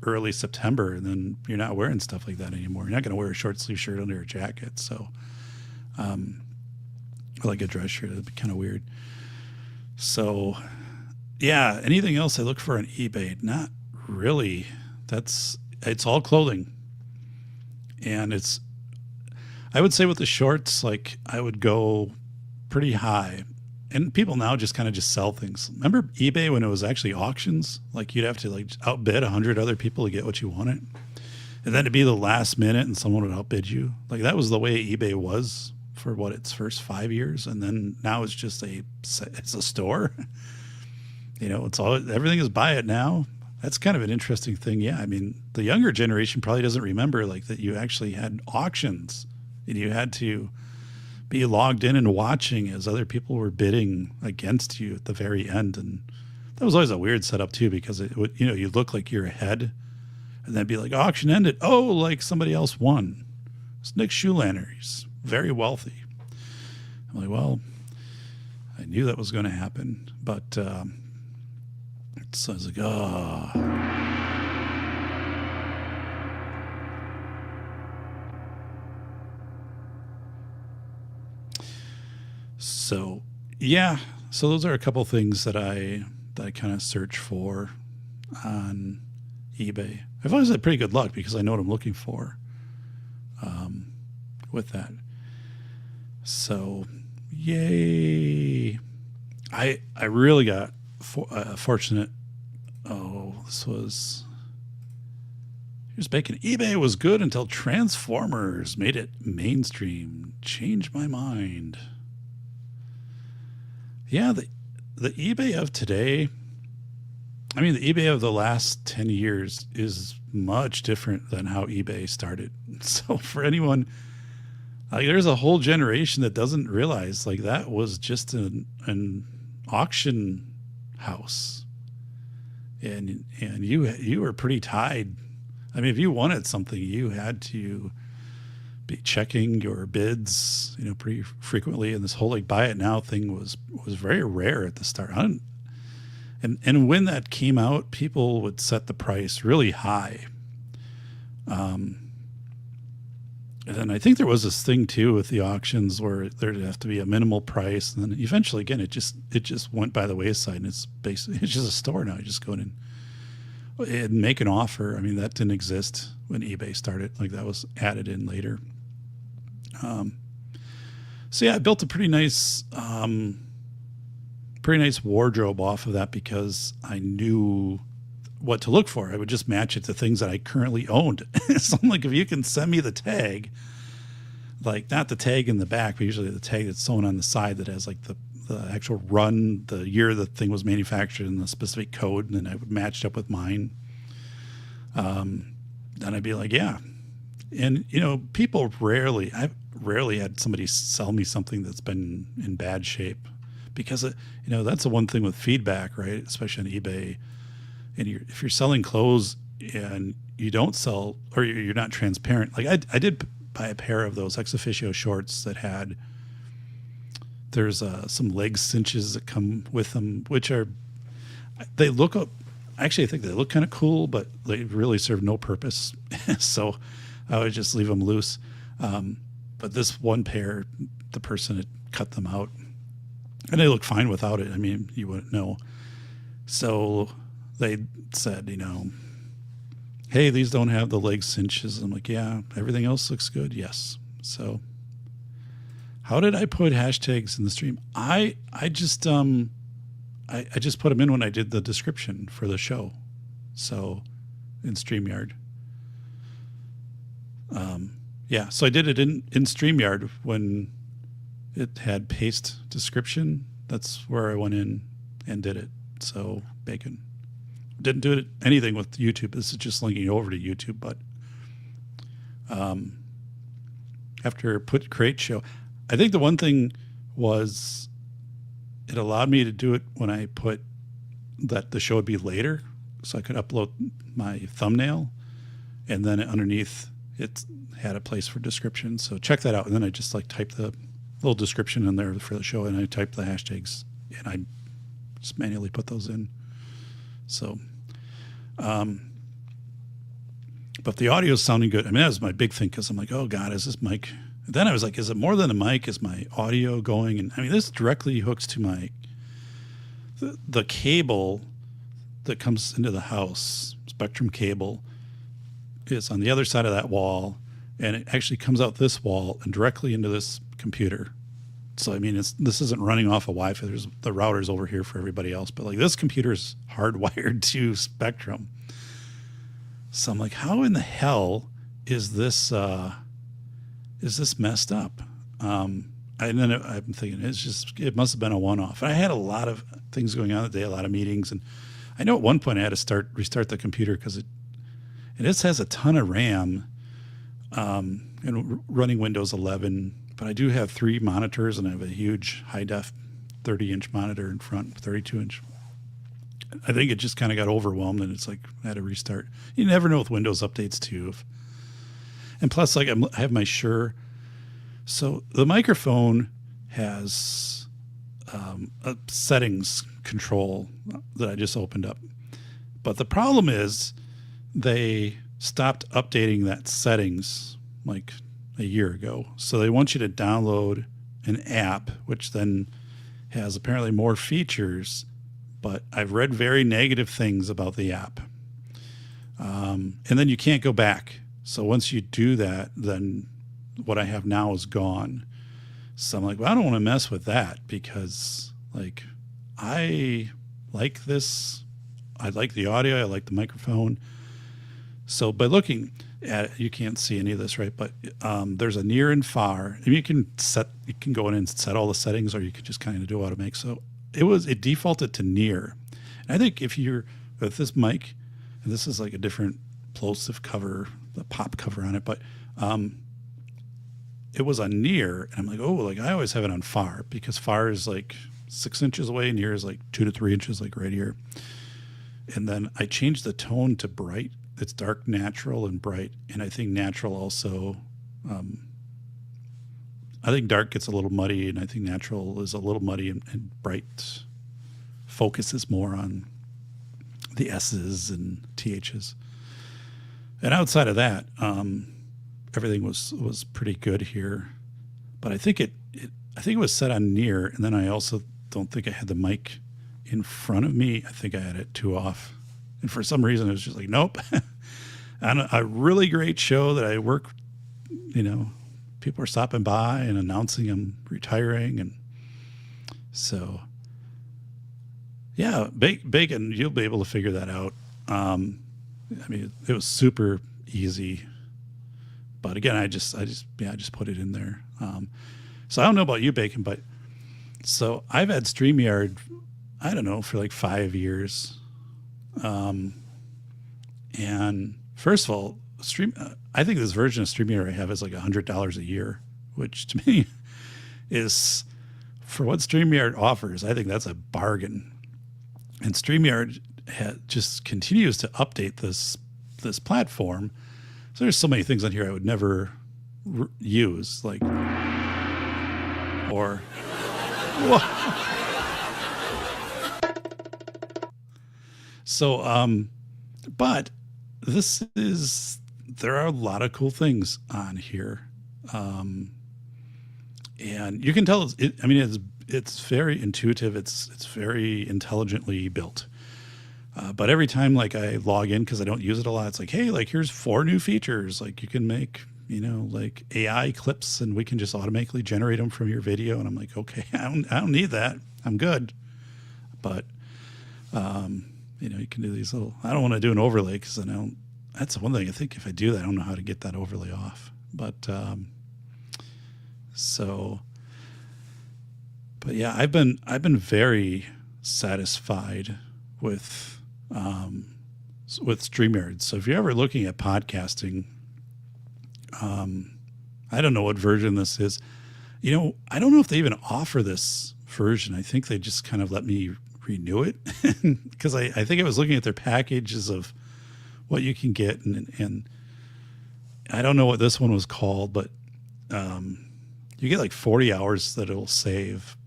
early September, and then you're not wearing stuff like that anymore. You're not going to wear a short sleeve shirt under a jacket. So, or like a dress shirt, it'd be kind of weird. So, yeah, anything else I look for on eBay? Not really. It's all clothing. And I would say with the shorts, like I would go pretty high. And people now just kind of sell things. Remember eBay when it was actually auctions? Like you'd have to like outbid 100 other people to get what you wanted. And then it'd be the last minute and someone would outbid you. Like that was the way eBay was for its first 5 years. And then now it's just it's a store. Everything is buy it now. That's kind of an interesting thing. Yeah. I mean, the younger generation probably doesn't remember like that you actually had auctions and you had to be logged in and watching as other people were bidding against you at the very end. And that was always a weird setup too, because it would, you look like you're ahead and then be like, auction ended. Oh, like somebody else won. It's Nick Schulander. He's very wealthy. I'm like, well, I knew that was going to happen, but, so I was like, oh. So, yeah. So those are a couple things that I kind of search for on eBay. I've always had pretty good luck because I know what I'm looking for with that. So, yay. I really got fortunate. Oh, here's bacon. eBay was good until Transformers made it mainstream. Changed my mind. Yeah, the eBay of today, I mean, the eBay of the last 10 years is much different than how eBay started. So for anyone, like, there's a whole generation that doesn't realize like that was just an auction house. And you were pretty tied. I mean, if you wanted something, you had to be checking your bids, pretty frequently. And this whole like buy it now thing was very rare at the start. And when that came out, people would set the price really high. And then I think there was this thing too with the auctions where there'd have to be a minimal price, and then eventually, again, it just went by the wayside, and it's just a store now. You just go in and make an offer. I mean, that didn't exist when eBay started. Like, that was added in later. So yeah, I built a pretty nice wardrobe off of that because I knew what to look for. I would just match it to things that I currently owned. So I'm like, if you can send me the tag, like not the tag in the back, but usually the tag that's sewn on the side that has like the actual run, the year the thing was manufactured, and the specific code, and then I would match it up with mine. Then I'd be like, yeah. And people I've rarely had somebody sell me something that's been in bad shape, because that's the one thing with feedback, right? Especially on eBay. And if you're selling clothes and you don't sell, or you're not transparent, like I did buy a pair of those ex officio shorts that there's some leg cinches that come with them, which they look up. Actually, I think they look kind of cool, but they really serve no purpose. So I would just leave them loose. But this one pair, the person had cut them out, and they look fine without it. I mean, you wouldn't know. So they said, hey, these don't have the leg cinches. I'm like, yeah, everything else looks good. Yes. So how did I put hashtags in the stream? I just I just put them in when I did the description for the show. So in StreamYard. Yeah, so I did it in StreamYard when it had paste description. That's where I went in and did it. So bacon. Didn't do anything with YouTube. This is just linking over to YouTube. But after create show, I think the one thing was it allowed me to do it when I put that the show would be later, so I could upload my thumbnail, and then underneath it had a place for description. So check that out. And then I just type the little description in there for the show, and I type the hashtags, and I just manually put those in. So, but the audio is sounding good. I mean, that was my big thing, because I'm like, oh God, is this mic? And then I was like, is it more than a mic? Is my audio going? And I mean, this directly hooks to the cable that comes into the house, Spectrum cable, is on the other side of that wall, and it actually comes out this wall and directly into this computer. So, I mean, this isn't running off of Wi-Fi. There's the router's over here for everybody else, but this computer's hardwired to Spectrum. So I'm like, how in the hell is this messed up? And then I'm thinking, it must have been a one-off. And I had a lot of things going on that day, a lot of meetings, and I know at one point I had to restart the computer because it has a ton of RAM, and running Windows 11. But I do have 3 monitors, and I have a huge high-def 30-inch monitor in front, 32-inch. I think it just kind of got overwhelmed, and it's like I had to restart. You never know with Windows updates too. And plus, I have my Shure. So the microphone has a settings control that I just opened up. But the problem is they stopped updating that settings like a year ago. So they want you to download an app, which then has apparently more features, but I've read very negative things about the app. And then you can't go back. So once you do that, then what I have now is gone. So I'm like, well, I don't want to mess with that, because I like this. I like the audio. I like the microphone. So by looking at it, you can't see any of this, right? But there's a near and far. And you can go in and set all the settings, or you can just kind of do automate. So it defaulted to near. And I think if you're with this mic, and this is like a different plosive cover, the pop cover on it, but it was on near, and I'm like, oh, I always have it on far, because far is 6 inches away, and near is 2 to 3 inches, right here. And then I changed the tone to bright. It's dark, natural, and bright. And I think natural also, I think dark gets a little muddy, and I think natural is a little muddy, and bright focuses more on the S's and TH's. And outside of that, everything was pretty good here, but I think it was set on near, and then I also don't think I had the mic in front of me. I think I had it too off, and for some reason it was just like, nope. And a really great show that I work, people are stopping by and announcing I'm retiring, and so yeah, bacon. You'll be able to figure that out. It was super easy. But again, I just put it in there. So I don't know about you, Bacon, but so I've had StreamYard, I don't know, for like 5 years. And first of all, I think this version of StreamYard I have is like $100 a year, which to me is, for what StreamYard offers, I think that's a bargain. And StreamYard just continues to update this platform. So there's so many things on here I would never use, like, or, so, but there are a lot of cool things on here. And you can tell, it's very intuitive. It's very intelligently built. But every time like I log in, because I don't use it a lot, it's like, hey, like here's 4 new features. Like you can make, like AI clips, and we can just automatically generate them from your video. And I'm like, okay, I don't need that. I'm good. But you can do these little. I don't want to do an overlay because I don't. That's one thing I think if I do that, I don't know how to get that overlay off. But but yeah, I've been very satisfied with StreamYard. So if you're ever looking at podcasting, I don't know what version this is. I don't know if they even offer this version. I think they just kind of let me renew it because I think I was looking at their packages of what you can get, and I don't know what this one was called, but you get like 40 hours that it'll save,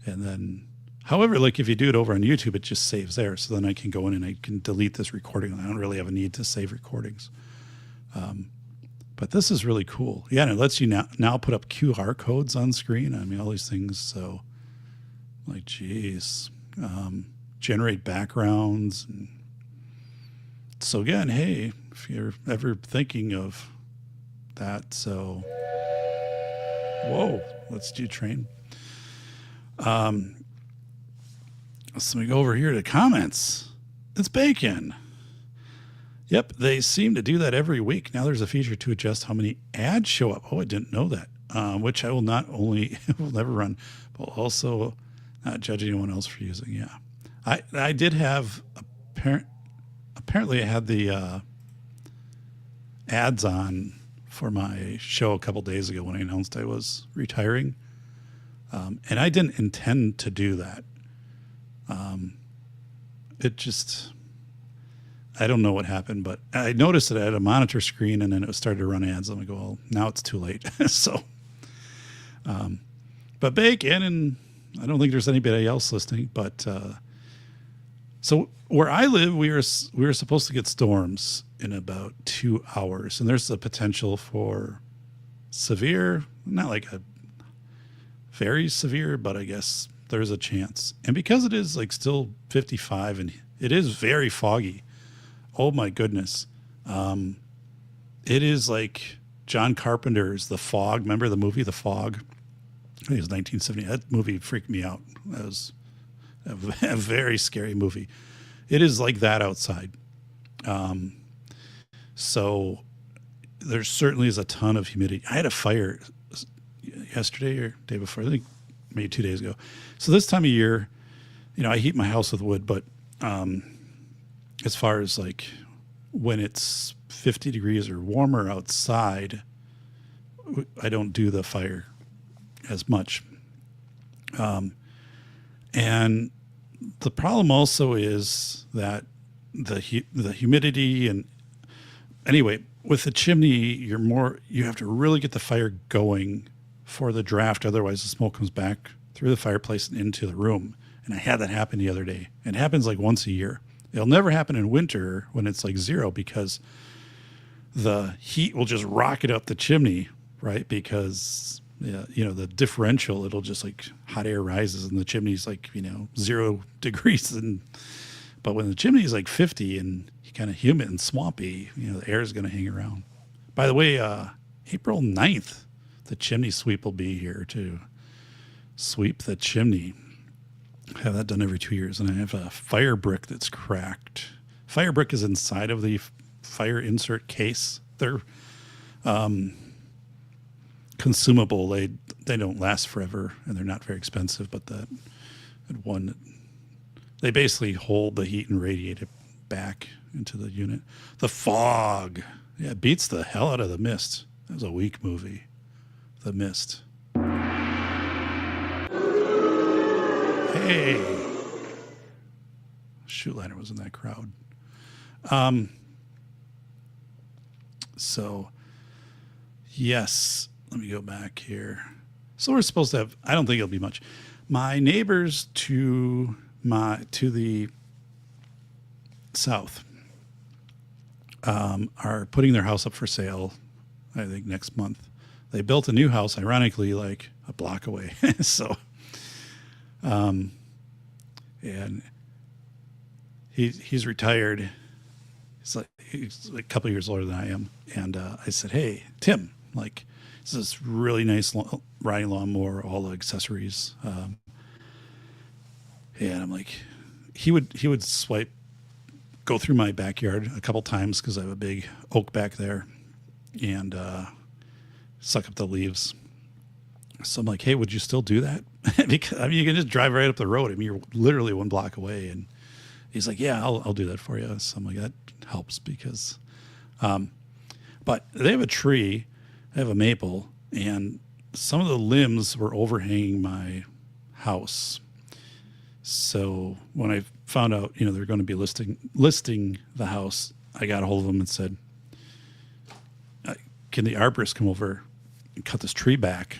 and then however, like if you do it over on YouTube, it just saves there. So then I can go in and I can delete this recording. I don't really have a need to save recordings. But this is really cool. Yeah, and it lets you now put up QR codes on screen. All these things. So like, geez, generate backgrounds. And so again, hey, if you're ever thinking of that, so, whoa, let's do train. So we go over here to comments. It's Bacon. Yep, they seem to do that every week. Now there's a feature to adjust how many ads show up. Oh, I didn't know that. Which I will not only will never run, but also not judge anyone else for using. Yeah, I did have apparently I had the ads on for my show a couple days ago when I announced I was retiring, and I didn't intend to do that. It just, I don't know what happened, but I noticed that I had a monitor screen and then it started to run ads. I'm like, well, now it's too late. So, but Bacon, and I don't think there's anybody else listening, but, so where I live, we were supposed to get storms in about 2 hours, and there's the potential for severe, not like a very severe, but I guess there's a chance. And because it is like still 55 and it is very foggy. Oh my goodness. It is like John Carpenter's The Fog. Remember the movie The Fog? I think it was 1970. That movie freaked me out. That was a very scary movie. It is like that outside. So there certainly is a ton of humidity. I had a fire yesterday or day before, I think maybe 2 days ago. So this time of year, I heat my house with wood, but as far as like when it's 50 degrees or warmer outside, I don't do the fire as much. And the problem also is that the humidity, and anyway, with the chimney, you have to really get the fire going for the draft. Otherwise the smoke comes back through the fireplace and into the room. And I had that happen the other day. It happens like once a year. It'll never happen in winter when it's like 0 because the heat will just rocket up the chimney, right? Because the differential, it'll just like hot air rises and the chimney's like 0 degrees, but when the chimney is like 50 and kind of humid and swampy, the air is going to hang around. By the way, April 9th, the chimney sweep will be here to sweep the chimney. I have that done every 2 years, and I have a fire brick that's cracked. Fire brick is inside of the fire insert case. They're consumable. They don't last forever, and they're not very expensive. But that one, they basically hold the heat and radiate it back into the unit. The fog, it beats the hell out of The Mist. That was a weak movie, The Mist. Hey, Shoeliner was in that crowd. So, yes, let me go back here. So we're supposed to have, I don't think it'll be much. My neighbors to the south are putting their house up for sale, I think, next month. They built a new house, ironically, like a block away. So, and he's retired. He's like a couple of years older than I am. And I said, hey, Tim, like, this is this really nice riding lawnmower, all the accessories. And I'm like, he would go through my backyard a couple times because I have a big oak back there, and suck up the leaves. So I'm like, hey, would you still do that? Because I mean, you can just drive right up the road. I mean, you're literally 1 block away. And he's like, yeah, I'll do that for you. So I'm like, that helps because, but they have a tree, they have a maple, and some of the limbs were overhanging my house. So when I found out, they're going to be listing the house, I got a hold of them and said, can the arborist come over and cut this tree back?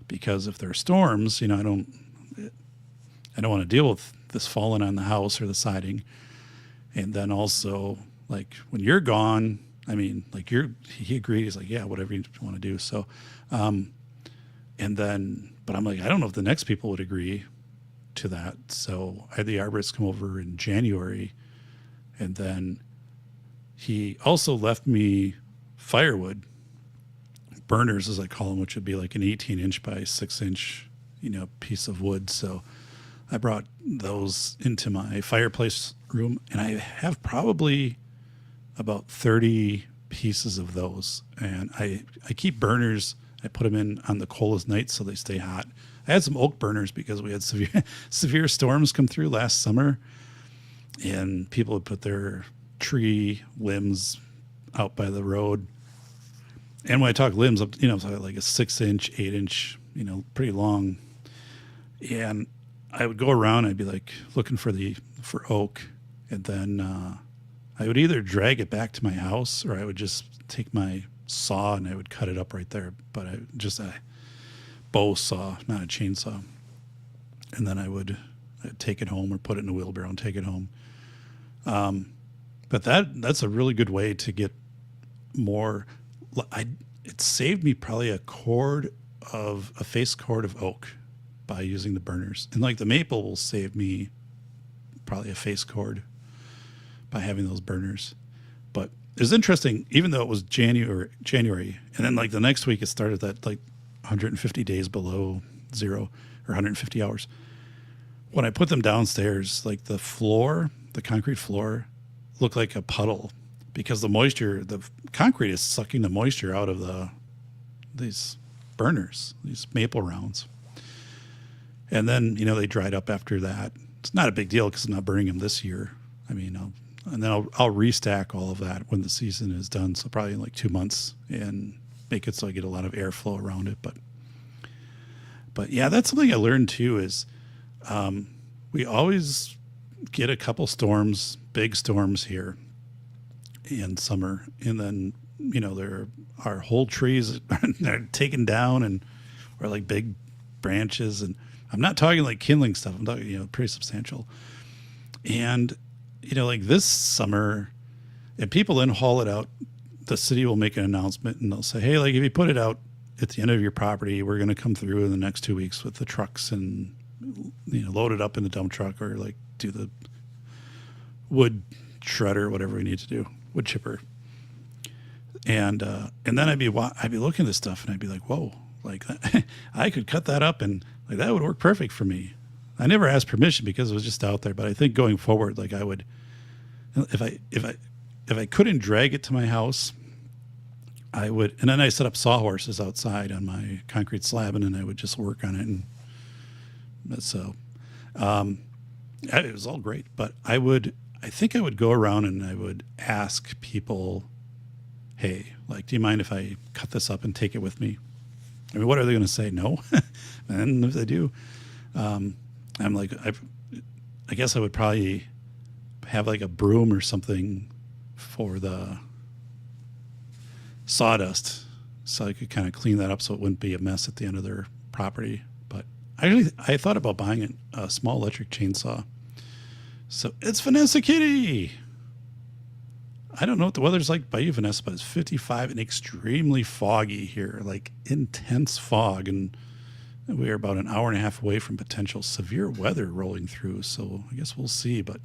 Because if there are storms, I don't want to deal with this falling on the house or the siding. And then also, like, when you're gone, I mean, like, he agreed. He's like, yeah, whatever you want to do. So, and then, but I'm like, I don't know if the next people would agree to that. So I had the arborist come over in January, and then he also left me firewood, burners, as I call them, which would be like an 18-inch by 6-inch, piece of wood. So I brought those into my fireplace room, and I have probably about 30 pieces of those. And I keep burners. I put them in on the coldest nights so they stay hot. I had some oak burners because we had severe storms come through last summer, and people would put their tree limbs out by the road. And when I talk limbs, up, so like a 6-inch, 8-inch, pretty long. And I would go around, I'd be like looking for oak, and then I would either drag it back to my house, or I would just take my saw and I would cut it up right there. But just a bow saw, not a chainsaw. And then I'd take it home or put it in a wheelbarrow and take it home. But that's a really good way to get more. It saved me probably a face cord of oak by using the burners. And like the maple will save me probably a face cord by having those burners. But it was interesting, even though it was January, and then like the next week it started at like 150 days below zero, or 150 hours. When I put them downstairs, like the concrete floor looked like a puddle, because the concrete is sucking the moisture out of these burners, these maple rounds. And then, they dried up after that. It's not a big deal because I'm not burning them this year. I mean, I'll restack all of that when the season is done. So probably in like 2 months, and make it so I get a lot of airflow around it. But yeah, that's something I learned too, is we always get a couple storms, big storms here in summer. And then, there are whole trees that are taken down or like big branches. And I'm not talking like kindling stuff. I'm talking, pretty substantial. And, like this summer, and people then haul it out the city will make an announcement and they'll say, hey, like if you put it out at the end of your property, we're going to come through in the next 2 weeks with the trucks and, load it up in the dump truck or like do the wood shredder, whatever we need to do, wood chipper. And then I'd be looking at this stuff and I'd be like, whoa, like that, I could cut that up and like that would work perfect for me. I never asked permission because it was just out there, but I think going forward, like I would, if I couldn't drag it to my house, I would, and then I set up sawhorses outside on my concrete slab, and then I would just work on it. And so, it was all great, but I think I would go around and I would ask people, hey, like, do you mind if I cut this up and take it with me? I mean, what are they going to say? No. And if they do, I'm like, I guess I would probably have like a broom or something for the sawdust so I could kind of clean that up so it wouldn't be a mess at the end of their property. But I thought about buying a small electric chainsaw. So it's Vanessa Kitty. I don't know what the weather's like by you, Vanessa, but it's 55 and extremely foggy here, like intense fog. And we are about an hour and a half away from potential severe weather rolling through. So I guess we'll see, but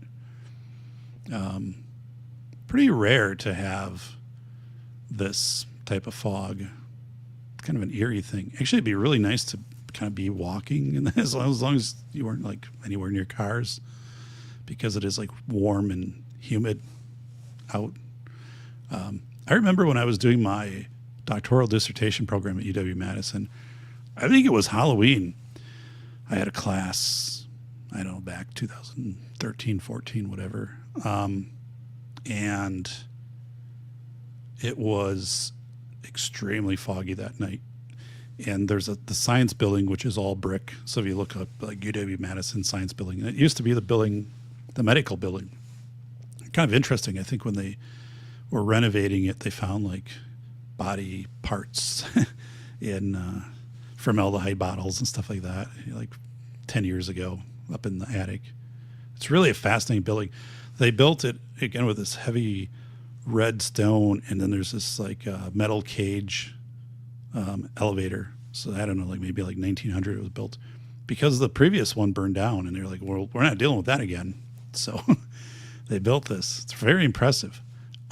pretty rare to have this type of fog. Kind of an eerie thing. Actually, it'd be really nice to kind of be walking in as long as you weren't like anywhere near cars, because it is like warm and humid out. I remember when I was doing my doctoral dissertation program at UW-Madison, I think it was Halloween. I had a class, I don't know, back 2013, 14, whatever. And it was extremely foggy that night. And there's the science building, which is all brick. So if you look up like UW-Madison Science Building, and it used to be the medical building. Kind of interesting. I think when they were renovating it, they found like body parts in formaldehyde bottles and stuff like that, like 10 years ago up in the attic. It's really a fascinating building. They built it again with this heavy red stone, and then there's this like metal cage elevator. So I don't know, like maybe like 1900 it was built, because the previous one burned down, and they're like, well, we're not dealing with that again. So they built this. It's very impressive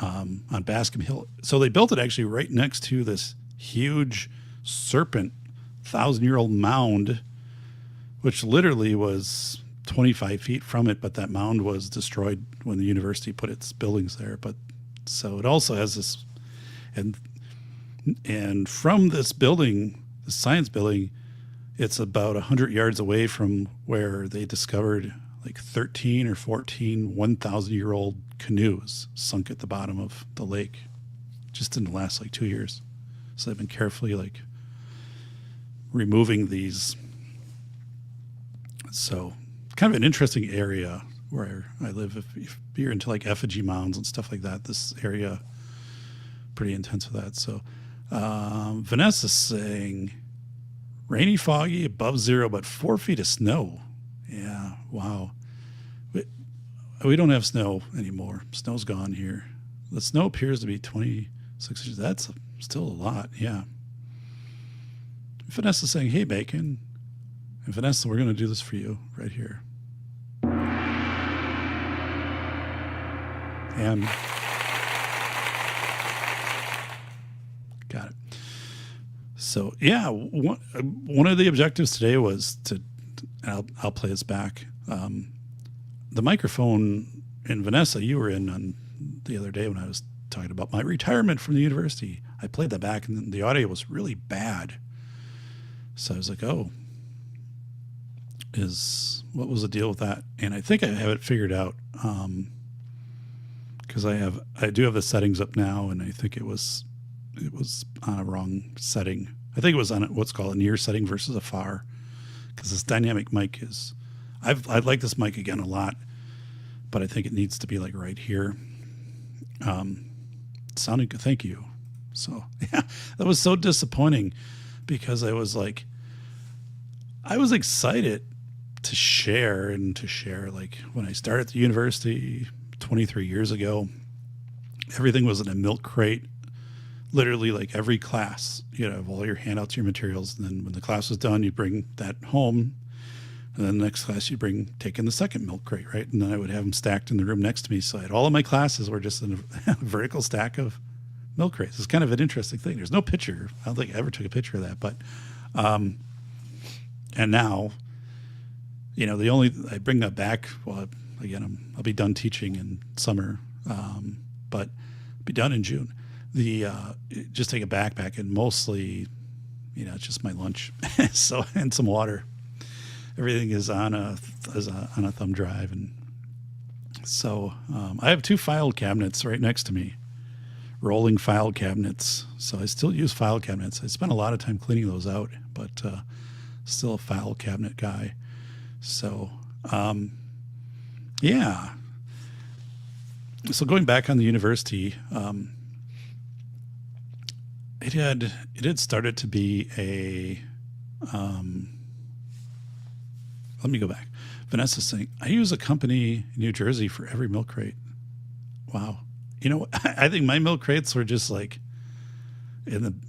on Bascom Hill. So they built it actually right next to this huge serpent 1,000-year-old mound, which literally was 25 feet from it, but that mound was destroyed when the university put its buildings there. But so it also has this, and from this building, the science building, it's about 100 yards away from where they discovered like 13 or 14 1,000-year-old canoes sunk at the bottom of the lake just in the last like 2 years. So they've been carefully like removing these. So kind of an interesting area where I live. If you're into like effigy mounds and stuff like that, this area pretty intense with that. So Vanessa's saying rainy, foggy, above zero, but 4 feet of snow. Yeah, wow. We don't have snow anymore. Snow's gone here. The snow appears to be 26 inches. That's still a lot, yeah. Vanessa's saying, hey, Bacon. And Vanessa, we're going to do this for you right here. And got it. So, yeah, one of the objectives today was to, I'll play this back. The microphone, and Vanessa, you were in on the other day when I was talking about my retirement from the university. I played that back, and the audio was really bad. So I was like, oh, what was the deal with that? And I think I have it figured out, because I do have the settings up now, and I think it was on a wrong setting. I think it was on what's called a near setting versus a far, because this dynamic mic is, I like this mic again a lot, but I think it needs to be like right here. Sounding good. Thank you. So yeah, that was so disappointing, because I was excited to share like when I started the university 23 years ago, everything was in a milk crate literally like every class, you have all your handouts, your materials. And then when the class was done, you bring that home. And then the next class, you take in the second milk crate, right? And then I would have them stacked in the room next to me. So I had all of my classes were just in a vertical stack of milk crates. It's kind of an interesting thing. There's no picture. I don't think I ever took a picture of that. But, and now, I bring that back. Well, again, I'll be done teaching in summer, but I'll be done in June. Just take a backpack and mostly, it's just my lunch. So, and some water. Everything is on a thumb drive, and so I have 2 file cabinets right next to me, rolling file cabinets. So I still use file cabinets. I spent a lot of time cleaning those out, but still a file cabinet guy. So yeah. So going back on the university, it had started to be a. Let me go back. Vanessa's saying, I use a company in New Jersey for every milk crate. Wow. I think my milk crates were just like in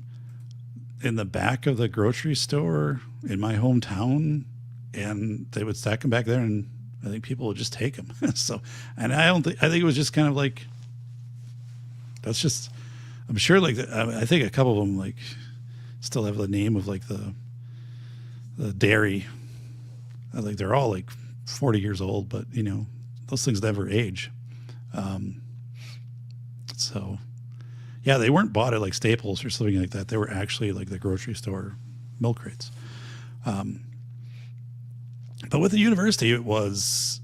the back of the grocery store in my hometown, and they would stack them back there, and I think people would just take them. So, and I think it was just kind of like, that's just, I'm sure like, I think a couple of them like still have the name of like the dairy. Like they're all like 40 years old, but those things never age. So yeah, they weren't bought at like Staples or something like that. They were actually like the grocery store milk crates. But with the university, it was,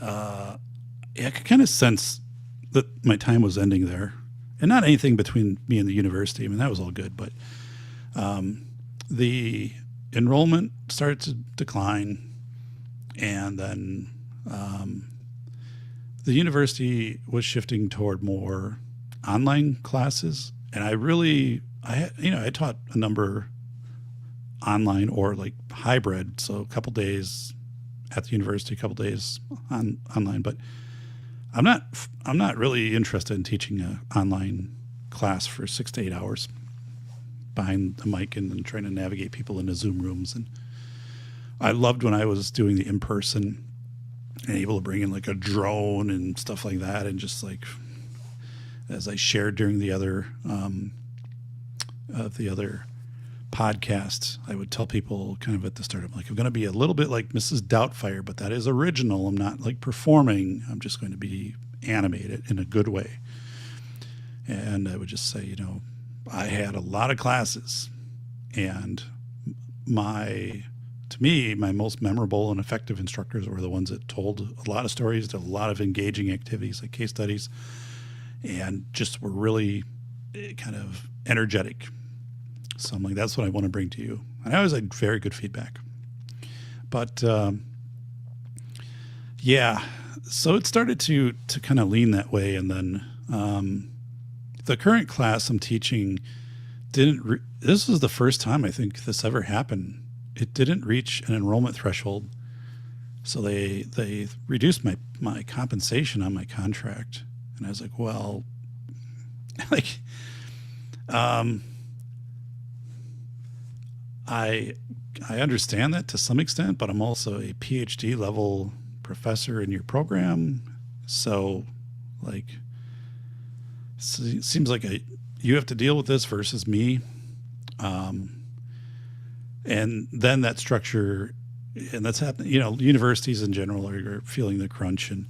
I could kind of sense that my time was ending there, and not anything between me and the university. I mean, that was all good, but the enrollment started to decline, and then the university was shifting toward more online classes. And I taught a number online or like hybrid, so a couple days at the university, a couple days online. But I'm not really interested in teaching an online class for 6 to 8 hours behind the mic and then trying to navigate people into Zoom rooms. And I loved when I was doing the in-person and able to bring in like a drone and stuff like that. And just like, as I shared during the other podcasts, I would tell people kind of at the start, I'm like, I'm going to be a little bit like Mrs. Doubtfire, but that is original. I'm not like performing. I'm just going to be animated in a good way. And I would just say, I had a lot of classes, and to me, my most memorable and effective instructors were the ones that told a lot of stories, did a lot of engaging activities like case studies, and just were really kind of energetic. So I'm like, that's what I want to bring to you. And I always had very good feedback. But yeah, so it started to kind of lean that way. And then the current class I'm teaching this was the first time I think this ever happened. It didn't reach an enrollment threshold. So they reduced my compensation on my contract. And I was like, well, like, I understand that to some extent, but I'm also a PhD level professor in your program. So like, it seems like you have to deal with this versus me. And then that structure, and that's happening, universities in general are feeling the crunch, and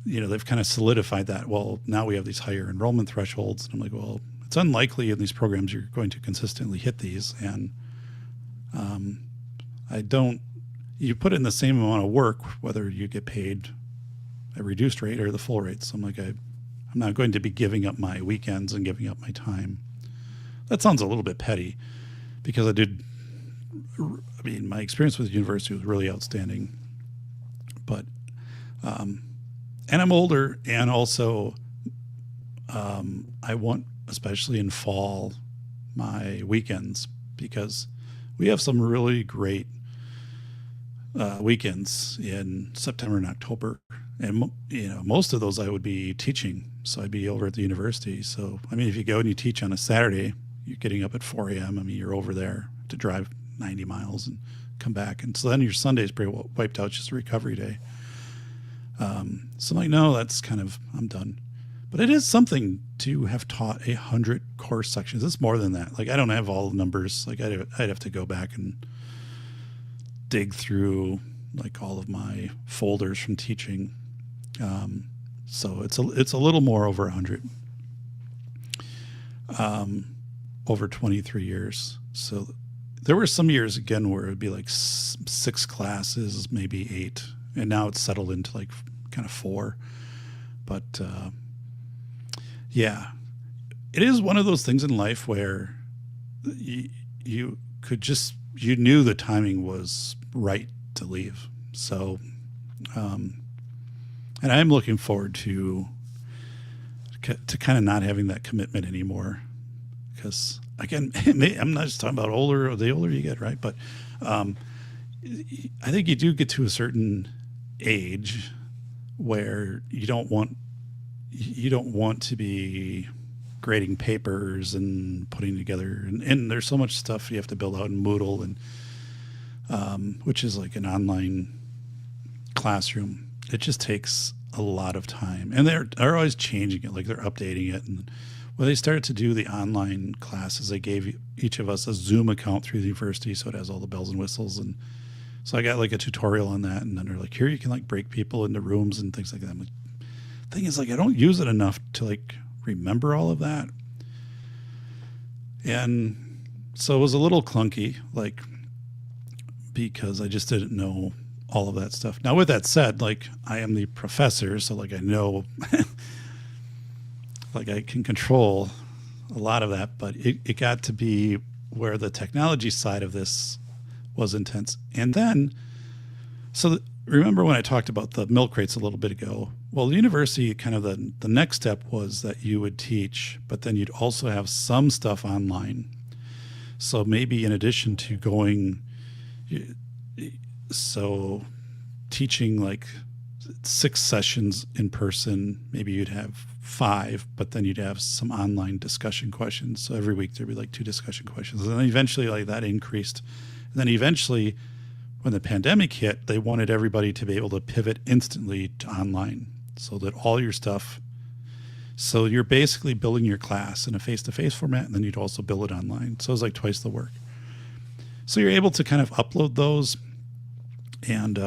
they've kind of solidified that. Well, now we have these higher enrollment thresholds. And I'm like, well, it's unlikely in these programs you're going to consistently hit these. And you put in the same amount of work, whether you get paid a reduced rate or the full rate. So I'm like, I'm not going to be giving up my weekends and giving up my time. That sounds a little bit petty, because my experience with the university was really outstanding. But, and I'm older, and also I want, especially in fall, my weekends, because we have some really great weekends in September and October. And, most of those I would be teaching. So I'd be over at the university. So, I mean, if you go and you teach on a Saturday, you're getting up at 4 a.m. I mean, you're over there to drive 90 miles and come back. And so then your Sunday is pretty well wiped out. It's just a recovery day. So I'm like, no, that's kind of, I'm done. But it is something to have taught 100 course sections. It's more than that. Like, I don't have all the numbers. Like, I'd have to go back and dig through like all of my folders from teaching. So it's a little more over 100, over 23 years. So there were some years again where it would be like 6 classes, maybe 8, and now it's settled into like kind of 4. But yeah, it is one of those things in life where you knew the timing was right to leave. So, and I'm looking forward to kind of not having that commitment anymore, because again, I'm not just talking about the older you get, right? But I think you do get to a certain age where you don't want to be grading papers and putting together, and there's so much stuff you have to build out in Moodle, and which is like an online classroom. It just takes a lot of time, and they're always changing it. Like, they're updating it. And when they started to do the online classes, they gave each of us a Zoom account through the university, so it has all the bells and whistles. And so I got like a tutorial on that, and then they're like, here you can like break people into rooms and things like that. I'm like, thing is, like, I don't use it enough to like remember all of that. And so it was a little clunky, like, because I just didn't know all of that stuff. Now, with that said, like, I am the professor, so like I know, like, I can control a lot of that, but it got to be where the technology side of this was intense. And then, remember when I talked about the milk crates a little bit ago? Well, the university, kind of the next step was that you would teach, but then you'd also have some stuff online. So maybe in addition to going, so teaching like 6 sessions in person, maybe you'd have 5, but then you'd have some online discussion questions. So every week there'd be like 2 discussion questions. And then eventually, like, that increased. And then eventually, when the pandemic hit, they wanted everybody to be able to pivot instantly to online, so that all your stuff, so you're basically building your class in a face-to-face format, and then you'd also build it online. So it's like twice the work. So you're able to kind of upload those. And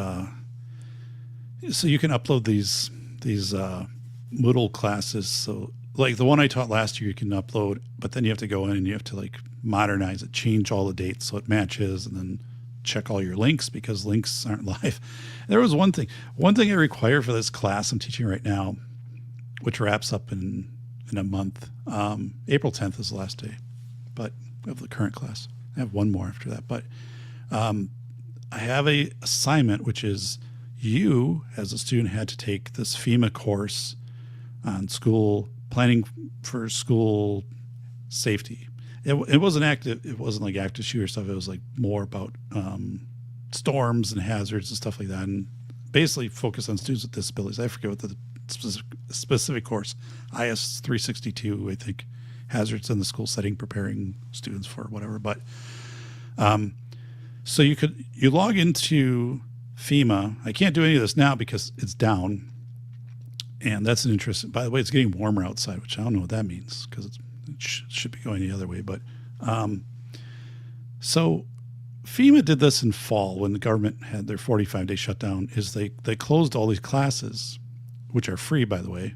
so you can upload these Moodle classes. So like the one I taught last year, you can upload, but then you have to go in and you have to like modernize it, change all the dates so it matches, and then check all your links, because links aren't live. There was one thing I require for this class I'm teaching right now, which wraps up in a month. April 10th is the last day, but of the current class. I have one more after that, but I have a assignment, which is you as a student had to take this FEMA course on school planning for school safety. It wasn't active. It wasn't like active shooter stuff. It was like more about storms and hazards and stuff like that, and basically focus on students with disabilities. I forget what the specific course, IS 362, I think, hazards in the school setting, preparing students for whatever. But so you log into FEMA. I can't do any of this now because it's down, and that's an interesting. By the way, it's getting warmer outside, which I don't know what that means, because it should be going the other way. But so FEMA did this in fall when the government had their 45-day shutdown. Is they closed all these classes, which are free, by the way,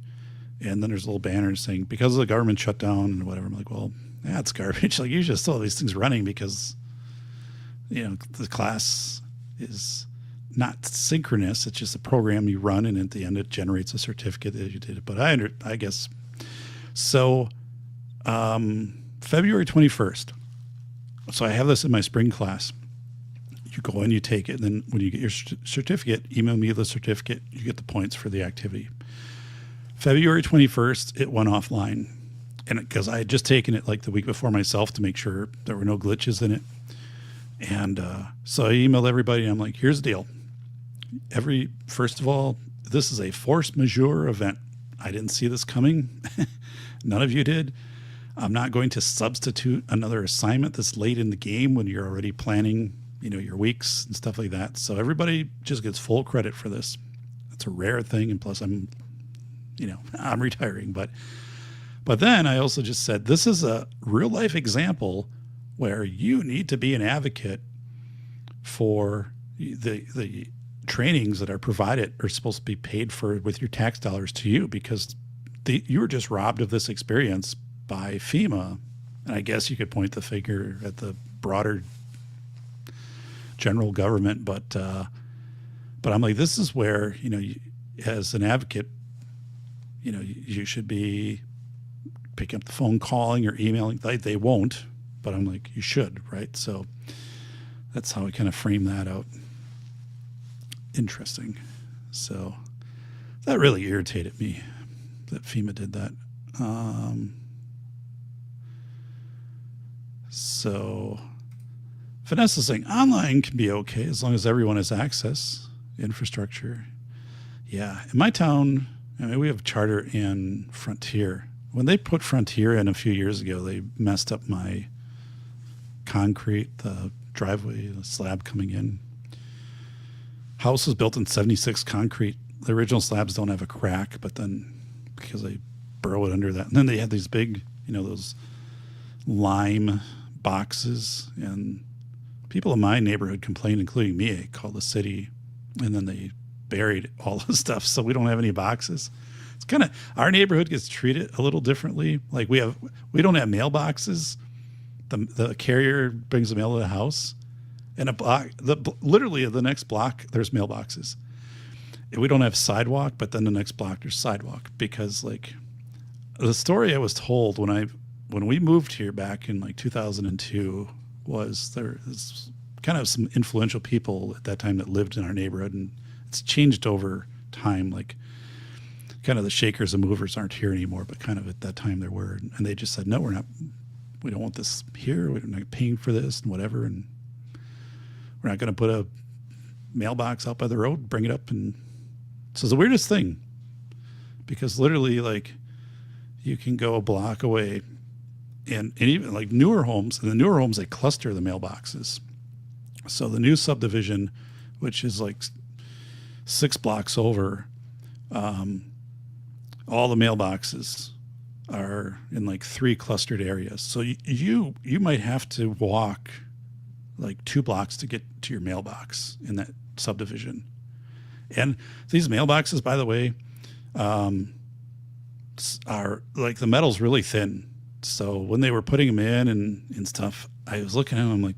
and then there's a little banner saying because of the government shutdown and whatever. I'm like, well, that's garbage. Like, you should still have these things running, because the class is not synchronous. It's just a program you run, and at the end it generates a certificate that you did it. But I guess so. February 21st. So I have this in my spring class. You go in, you take it, and then when you get your certificate, email me the certificate. You get the points for the activity. February 21st, it went offline, and because I had just taken it like the week before myself to make sure there were no glitches in it. And so I emailed everybody, and I'm like, here's the deal. First of all, this is a force majeure event. I didn't see this coming. None of you did. I'm not going to substitute another assignment this late in the game when you're already planning, your weeks and stuff like that. So everybody just gets full credit for this. It's a rare thing. And plus I'm retiring, but then I also just said, this is a real life example where you need to be an advocate for the trainings that are provided are supposed to be paid for with your tax dollars to you, because you were just robbed of this experience by FEMA. And I guess you could point the finger at the broader general government, but I'm like, this is where, as an advocate, you should be picking up the phone, calling or emailing. They won't, but I'm like, you should, right? So that's how I kind of frame that out. Interesting. So that really irritated me that FEMA did that. So Vanessa's saying online can be okay as long as everyone has access, infrastructure. Yeah. In my town, we have Charter and Frontier. When they put Frontier in a few years ago, they messed up my concrete, the driveway, the slab coming in. House was built in 76 concrete. The original slabs don't have a crack, but then because they burrow it under that. And then they had these big, those lime boxes, and people in my neighborhood complained, including me. I called the city, and then they buried all the stuff, so we don't have any boxes. It's kind of, our neighborhood gets treated a little differently. Like we don't have mailboxes. The carrier brings the mail to the house, and literally the next block there's mailboxes. And we don't have sidewalk, but then the next block there's sidewalk, because like the story I was told when we moved here back in like 2002 was there's kind of some influential people at that time that lived in our neighborhood, and it's changed over time. Like kind of the shakers and movers aren't here anymore, but kind of at that time there were, and they just said, no, we don't want this here. We're not paying for this and whatever. And we're not going to put a mailbox out by the road, bring it up. And so it's the weirdest thing, because literally like you can go a block away and even like newer homes, and the newer homes, they cluster the mailboxes. So the new subdivision, which is like 6 blocks over, all the mailboxes are in like 3 clustered areas. So you might have to walk like 2 blocks to get to your mailbox in that subdivision. And these mailboxes, by the way, are like, the metal's really thin. So when they were putting them in and stuff, I was looking at them, I'm like,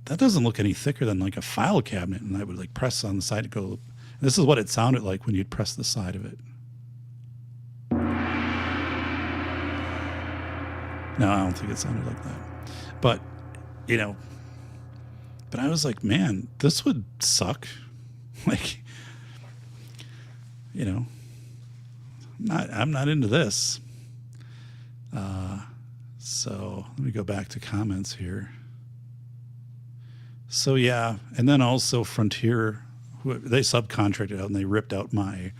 that doesn't look any thicker than like a file cabinet. And I would like press on the side to go. This is what it sounded like when you'd press the side of it. No, I don't think it sounded like that. But, but I was like, man, this would suck. Like, I'm not into this. So let me go back to comments here. So yeah, and then also Frontier, they subcontracted out and they ripped out I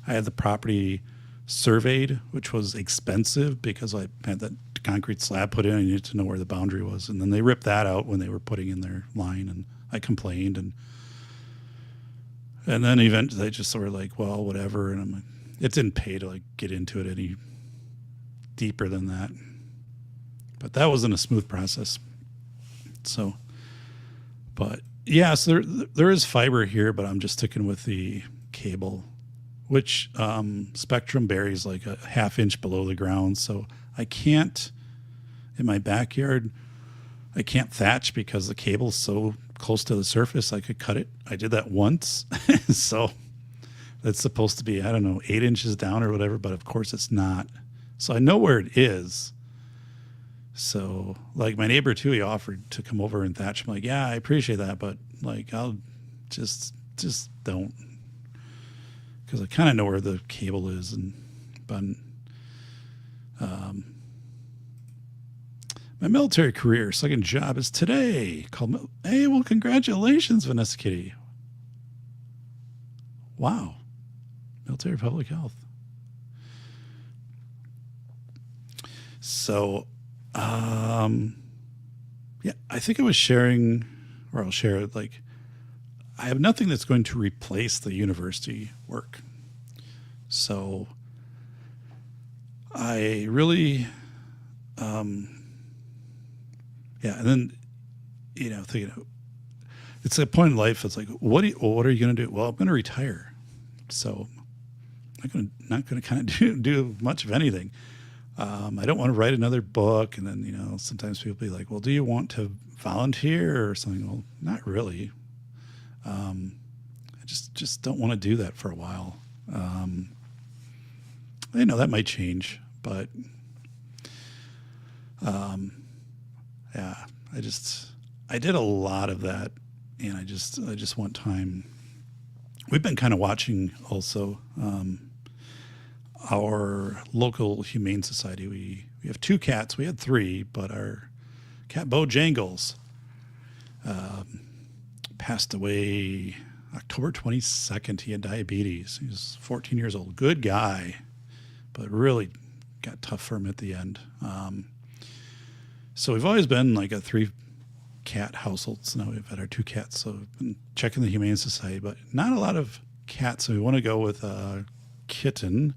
had the property surveyed, which was expensive because I had that concrete slab put in. I needed to know where the boundary was. And then they ripped that out when they were putting in their line, and I complained. And then eventually they just sort of like, well, whatever. And I'm like, it didn't pay to like get into it any deeper than that. But that wasn't a smooth process. So, but yeah, so there is fiber here, but I'm just sticking with the cable, which Spectrum buries like a 1/2 inch below the ground. So I can't, in my backyard, I can't thatch because the cable's so close to the surface. I could cut it. I did that once. So that's supposed to be, I don't know, 8 inches down or whatever, but of course it's not. So I know where it is. So like my neighbor too, he offered to come over and thatch. I'm like, yeah, I appreciate that, but like I'll just don't, because I kind of know where the cable is. And but my military career, second job is today. Hey, well, congratulations, Vanessa Kitty. Wow. military public health. So, yeah, I think I was sharing, or I'll share it, like, I have nothing that's going to replace the university work. So I really, yeah. And then, thinking it's a point in life. It's like, what are you going to do? Well, I'm going to retire. So I'm not going to kind of do much of anything. I don't want to write another book. And then, sometimes people be like, well, do you want to volunteer or something? Well, not really. I just don't want to do that for a while. That might change, but, yeah, I did a lot of that, and I just want time. We've been kind of watching also, our local humane society. We have 2 cats. We had 3, but our cat Bojangles passed away October 22nd. He had diabetes. He was 14 years old. Good guy, but really got tough for him at the end. So we've always been like a 3-cat household. So now we've had our 2 cats. So we've been checking the Humane Society, but not a lot of cats. So we want to go with a kitten,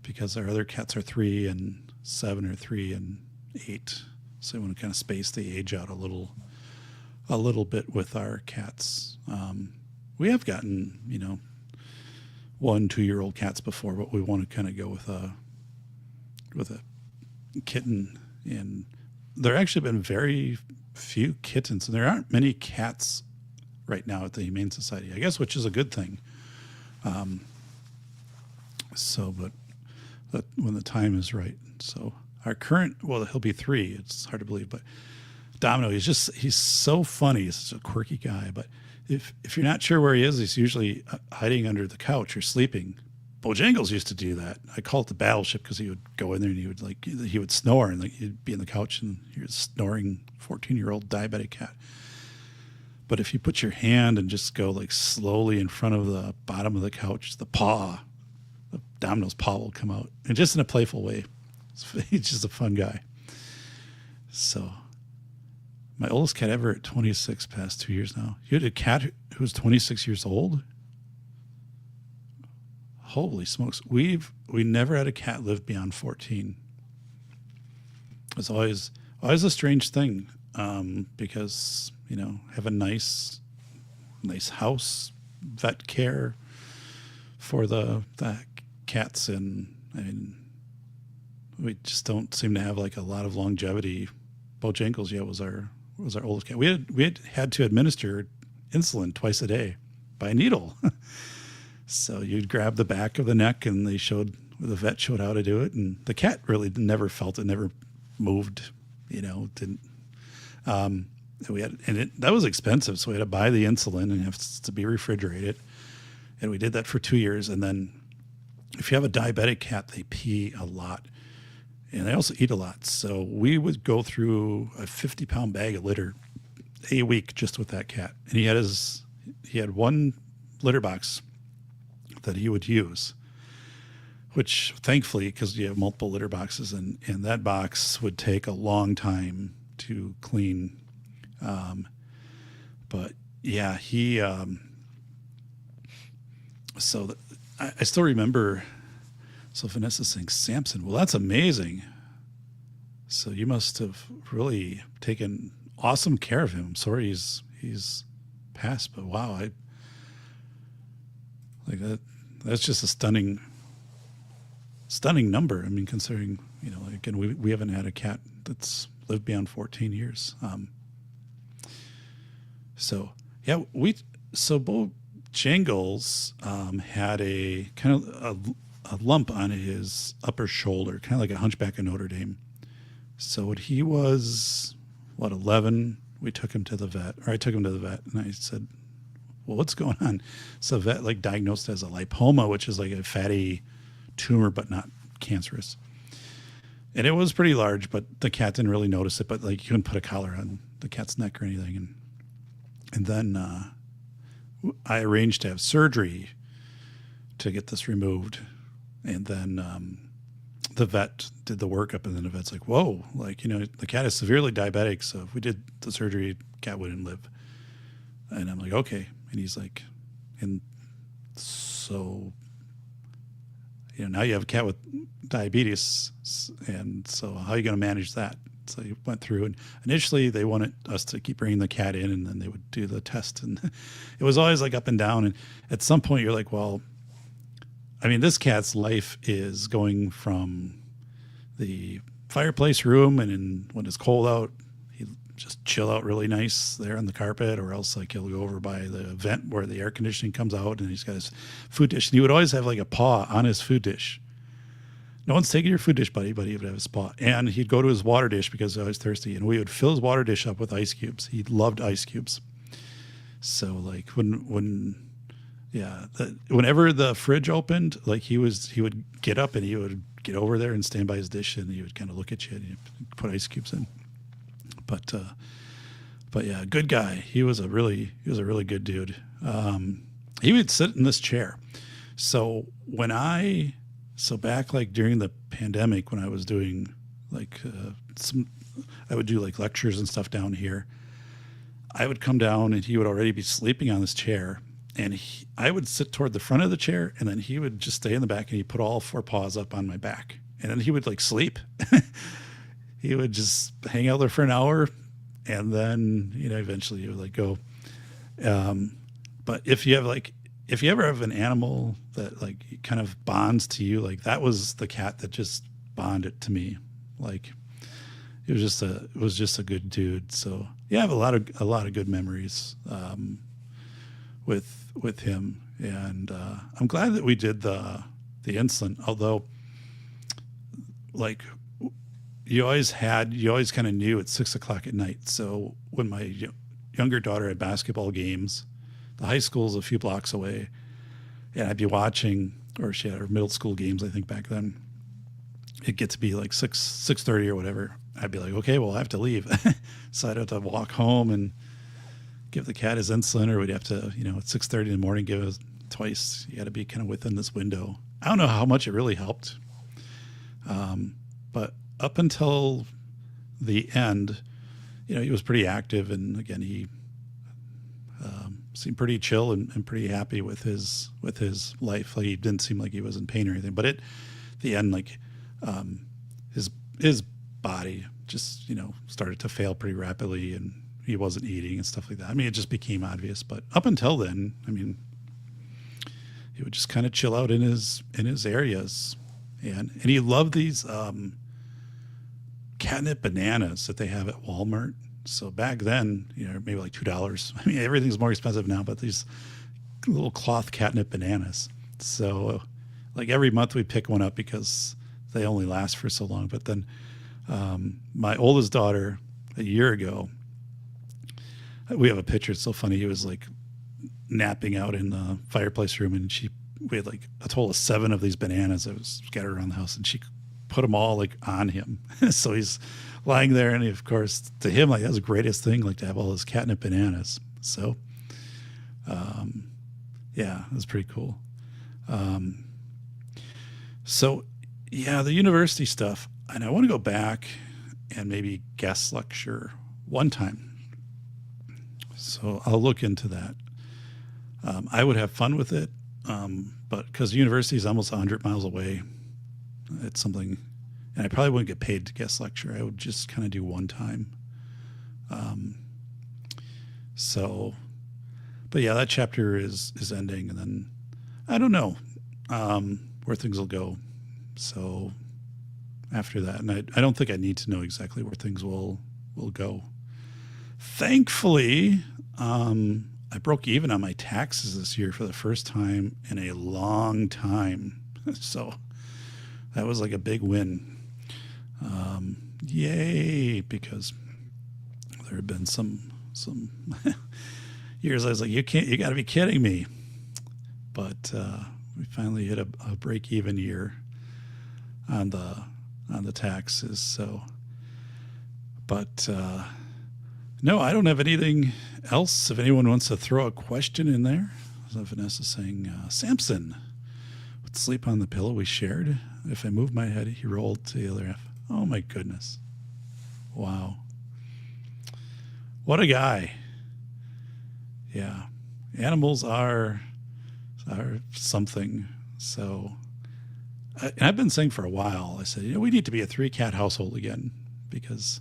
because our other cats are 3 and 7 or 3 and 8. So we want to kind of space the age out a little bit with our cats. We have gotten, 1-2-year-old cats before, but we want to kind of go with a kitten. And there actually been very few kittens, and there aren't many cats right now at the Humane Society, I guess, which is a good thing. But when the time is right. So our current, well, he'll be 3. It's hard to believe, but Domino, he's so funny. He's such a quirky guy. But if you're not sure where he is, he's usually hiding under the couch or sleeping. Bojangles used to do that. I call it the battleship, because he would go in there and he would snore, and he'd be in the couch and he was snoring 14-year-old diabetic cat. But if you put your hand and just go like slowly in front of the bottom of the couch, the Domino's paw will come out, and just in a playful way. He's just a fun guy. So my oldest cat ever at 26 passed 2 years now. You had a cat who was 26 years old? Holy smokes. We never had a cat live beyond 14. It's always a strange thing, because, have a nice house, vet care for the cats, and we just don't seem to have like a lot of longevity. Bojangles, was our oldest cat. We had to administer insulin twice a day by a needle. So you'd grab the back of the neck, and the vet showed how to do it, and the cat really never felt it, never moved, didn't. That was expensive, so we had to buy the insulin and have to be refrigerated, and we did that for 2 years. And then if you have a diabetic cat, they pee a lot, and they also eat a lot. So we would go through a 50-pound bag of litter a week just with that cat. And he had one litter box that he would use, which thankfully, because you have multiple litter boxes, and that box would take a long time to clean. But yeah, I still remember. So Vanessa's saying, Samson, well, that's amazing. So you must have really taken awesome care of him. I'm sorry he's passed, but wow, like that. That's just a stunning number. I mean, considering, again, we haven't had a cat that's lived beyond 14 years. So yeah, Bojangles had a kind of a lump on his upper shoulder, kind of like a Hunchback of Notre Dame. So when he was 11, we took him to the vet, or I took him to the vet, and I said, well, what's going on? So the vet diagnosed as a lipoma, which is like a fatty tumor, but not cancerous. And it was pretty large, but the cat didn't really notice it. But you couldn't put a collar on the cat's neck or anything. And then I arranged to have surgery to get this removed. And then the vet did the workup, and then the vet's like, whoa, like, the cat is severely diabetic, so if we did the surgery, cat wouldn't live. And I'm like, okay. And he's like, and so, now you have a cat with diabetes, and so how are you going to manage that? So he went through, and initially they wanted us to keep bringing the cat in, and then they would do the test, and it was always like up and down. And at some point you're like, well, I mean, this cat's life is going from the fireplace room, and when it's cold out, he just chill out really nice there on the carpet, or else like he'll go over by the vent where the air conditioning comes out, and he's got his food dish, and he would always have like a paw on his food dish. No one's taking your food dish, buddy, but he would have his paw. And he'd go to his water dish because I was thirsty, and we would fill his water dish up with ice cubes. He loved ice cubes. So like whenever the fridge opened, like he would get up and he would get over there and stand by his dish, and he would kind of look at you and he'd put ice cubes in. But yeah, good guy. He was a really good dude. He would sit in this chair. So back like during the pandemic, when I was doing like I would do like lectures and stuff down here, I would come down and he would already be sleeping on this chair. And I would sit toward the front of the chair, and then he would just stay in the back, and he'd put all 4 paws up on my back. And then he would like sleep. He would just hang out there for an hour, and then, eventually he would like go. But if you ever have an animal that like kind of bonds to you, like that was the cat that just bonded to me. Like it was just a good dude. So yeah, I have a lot of good memories with him, and I'm glad that we did the insulin. Although, like, you always kind of knew at 6:00 at night. So when my younger daughter had basketball games, the high school's a few blocks away, and I'd be watching, or she had her middle school games, I think back then. It'd get to be like 6:30 or whatever. I'd be like, okay, well, I have to leave. So I'd have to walk home and give the cat his insulin, or we'd have to, at 6:30 in the morning, give it twice. You got to be kind of within this window. I don't know how much it really helped. But up until the end, he was pretty active. And again, he seemed pretty chill and pretty happy with his life. Like he didn't seem like he was in pain or anything, but at the end, like, his body just, started to fail pretty rapidly, and he wasn't eating and stuff like that. I mean, it just became obvious. But up until then, I mean, he would just kind of chill out in his areas, and he loved these catnip bananas that they have at Walmart. So back then, maybe like $2. I mean, everything's more expensive now, but these little cloth catnip bananas. So like every month we pick one up because they only last for so long. But then my oldest daughter, a year ago, we have a picture. It's so funny. He was like napping out in the fireplace room, and we had like a total of 7 of these bananas that was scattered around the house, and she put them all like on him. So he's lying there, and of course to him, like, that was the greatest thing, like to have all those catnip bananas. So yeah, it was pretty cool. So yeah, the university stuff, and I want to go back and maybe guest lecture one time. So I'll look into that. I would have fun with it, but because the university is almost 100 miles away, it's something, and I probably wouldn't get paid to guest lecture. I would just kind of do one time. But yeah, that chapter is ending, and then I don't know where things will go. So after that, and I don't think I need to know exactly where things will go. Thankfully, I broke even on my taxes this year for the first time in a long time. So that was like a big win. Yay, because there had been some years I was like, you got to be kidding me. But we finally hit a break even year on the taxes. So, but no, I don't have anything else. If anyone wants to throw a question in there, so Vanessa saying, Samson, would sleep on the pillow we shared. If I moved my head, he rolled to the other half. Oh my goodness. Wow. What a guy. Yeah. Animals are something. So, and I've been saying for a while, I said, we need to be a 3-cat household again because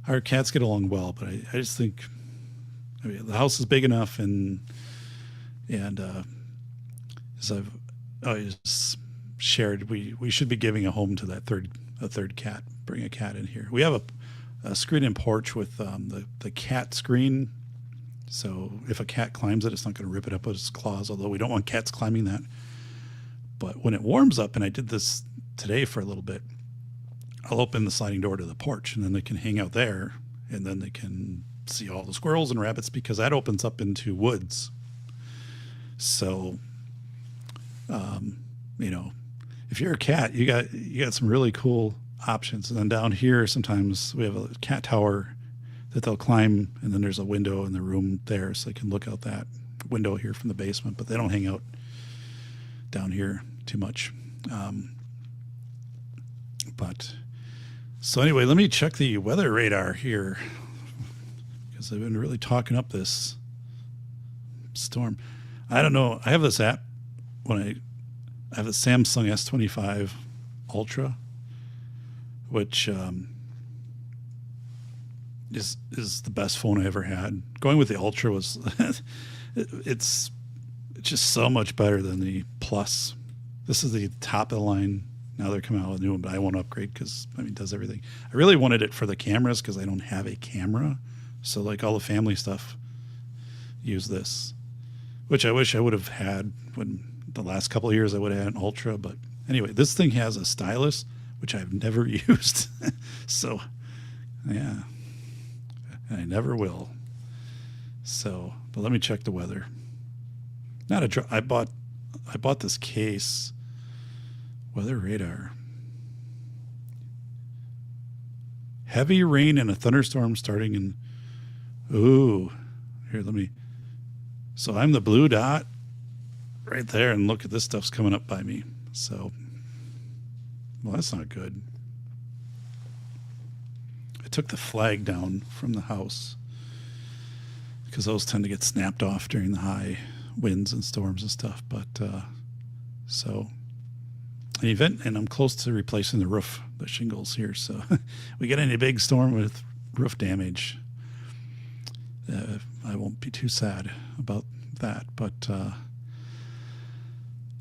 our cats get along well. But I just think, the house is big enough, and as I've always shared, we should be giving a home to that third cat. Bring a cat in here. We have a screen-in porch with the cat screen. So if a cat climbs it, it's not going to rip it up with its claws, although we don't want cats climbing that. But when it warms up, and I did this today for a little bit, I'll open the sliding door to the porch, and then they can hang out there, and then they can see all the squirrels and rabbits because that opens up into woods. So, if you're a cat, you got some really cool options. And then down here, sometimes we have a cat tower that they'll climb, and then there's a window in the room there, so they can look out that window here from the basement. But they don't hang out down here too much. So anyway, let me check the weather radar here because I've been really talking up this storm. I don't know. I have this app when I have a Samsung S25 Ultra, which is the best phone I ever had. Going with the Ultra was it's just so much better than the Plus. This is the top of the line. Now they're coming out with a new one, but I won't upgrade because it does everything. I really wanted it for the cameras because I don't have a camera. So like all the family stuff, use this, which I wish I would have had when the last couple of years I would have had an Ultra. But anyway, this thing has a stylus, which I've never used. So yeah, I never will. So, but let me check the weather. I bought this case. Weather radar. Heavy rain and a thunderstorm starting in. Ooh, here, so I'm the blue dot right there, and look at this stuff's coming up by me. So, well, that's not good. I took the flag down from the house because those tend to get snapped off during the high winds and storms and stuff. But so an event, and I'm close to replacing the roof, the shingles here. So we get any big storm with roof damage, I won't be too sad about that. But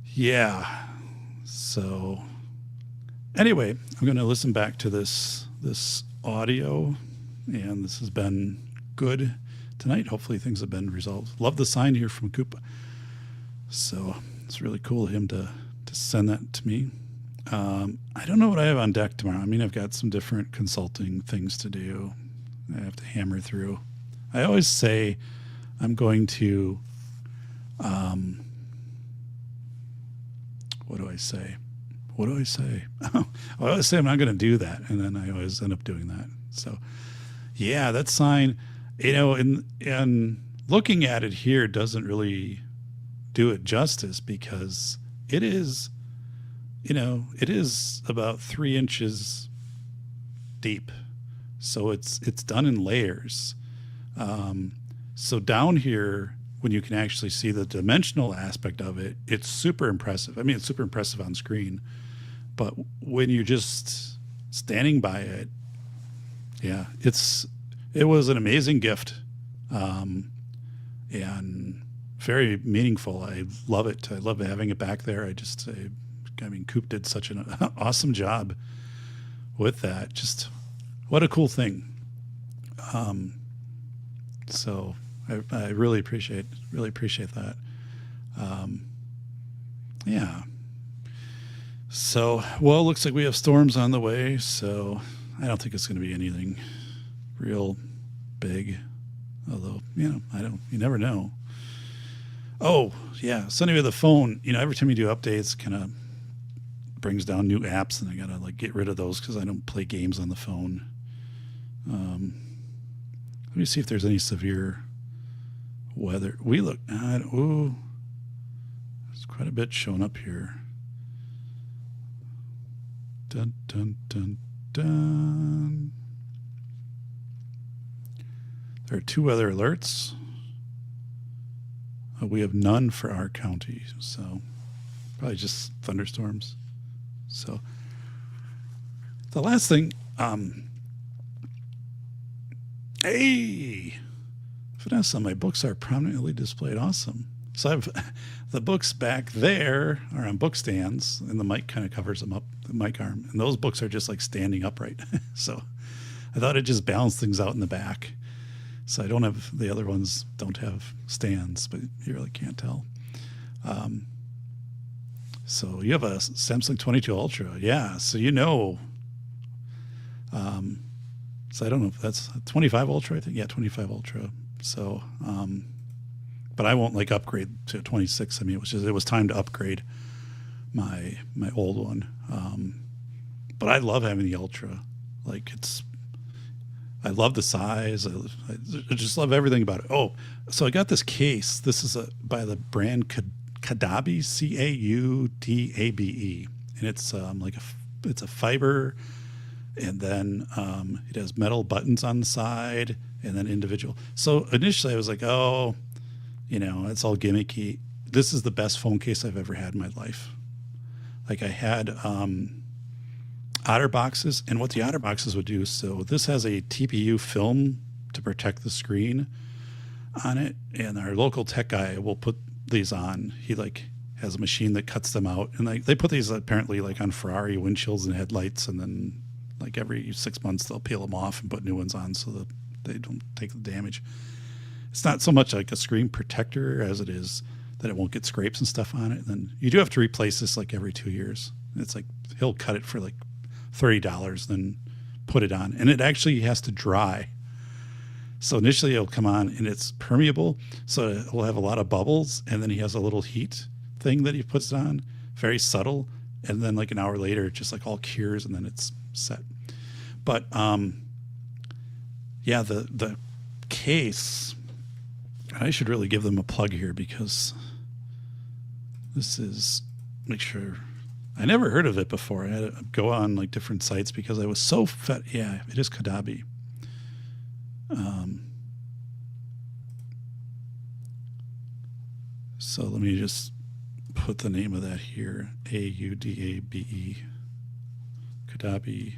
yeah. So anyway, I'm going to listen back to this audio, and this has been good tonight. Hopefully things have been resolved. Love the sign here from Koopa. So it's really cool of him to send that to me. I don't know what I have on deck tomorrow. I mean, I've got some different consulting things to do. I have to hammer through. I always say I'm going to, what do I say? I always say I'm not going to do that, and then I always end up doing that. So, yeah, that sign, and looking at it here doesn't really do it justice because it is about 3 inches deep. So it's done in layers. So down here, when you can actually see the dimensional aspect of it, it's super impressive. I mean, it's super impressive on screen, but when you're just standing by it, yeah, it was an amazing gift. And very meaningful. I love it. I love having it back there. Coop did such an awesome job with that. Just what a cool thing. So I really appreciate that. Yeah. So, well, it looks like we have storms on the way. So I don't think it's going to be anything real big. Although, you never know. Oh, yeah. So anyway, the phone, every time you do updates, kind of brings down new apps, and I got to get rid of those because I don't play games on the phone. Let me see if there's any severe weather. There's quite a bit showing up here. Dun, dun, dun, dun. There are 2 weather alerts. We have none for our county, so probably just thunderstorms. So the last thing, hey, Vanessa, my books are prominently displayed. Awesome. So I've the books back there are on book stands, and the mic kind of covers them up, the mic arm, and those books are just like standing upright. So I thought it just balanced things out in the back. So I don't have, the other ones don't have stands, but you really can't tell. So you have a Samsung 22 Ultra. Yeah. So, so I don't know if that's 25 Ultra, I think. Yeah, 25 Ultra. So, but I won't like upgrade to 26. I mean, it was time to upgrade my old one. But I love having the Ultra. Like I love the size. I just love everything about it. Oh, so I got this case. This is by the brand Caudabe, Caudabe, and it's it's a fiber, and then it has metal buttons on the side, and then individual. So initially I was like, oh, it's all gimmicky. This is the best phone case I've ever had in my life. Like I had Otter boxes, and what the Otter boxes would do, so this has a TPU film to protect the screen on it, and our local tech guy will put these on. He has a machine that cuts them out, and they put these apparently on Ferrari windshields and headlights, and then every 6 months they'll peel them off and put new ones on so that they don't take the damage. It's not so much like a screen protector as it is that it won't get scrapes and stuff on it. And then you do have to replace this every 2 years. It's he'll cut it for $30, then put it on, and it actually has to dry. So initially it'll come on and it's permeable, so it will have a lot of bubbles, and then he has a little heat thing that he puts on, very subtle, and then an hour later it just all cures, and then it's set. But yeah, the case, I should really give them a plug here, because this is, make sure, I never heard of it before. I had to go on different sites because I was so yeah, it is Caudabe. So let me just put the name of that here. Audabe. Caudabe.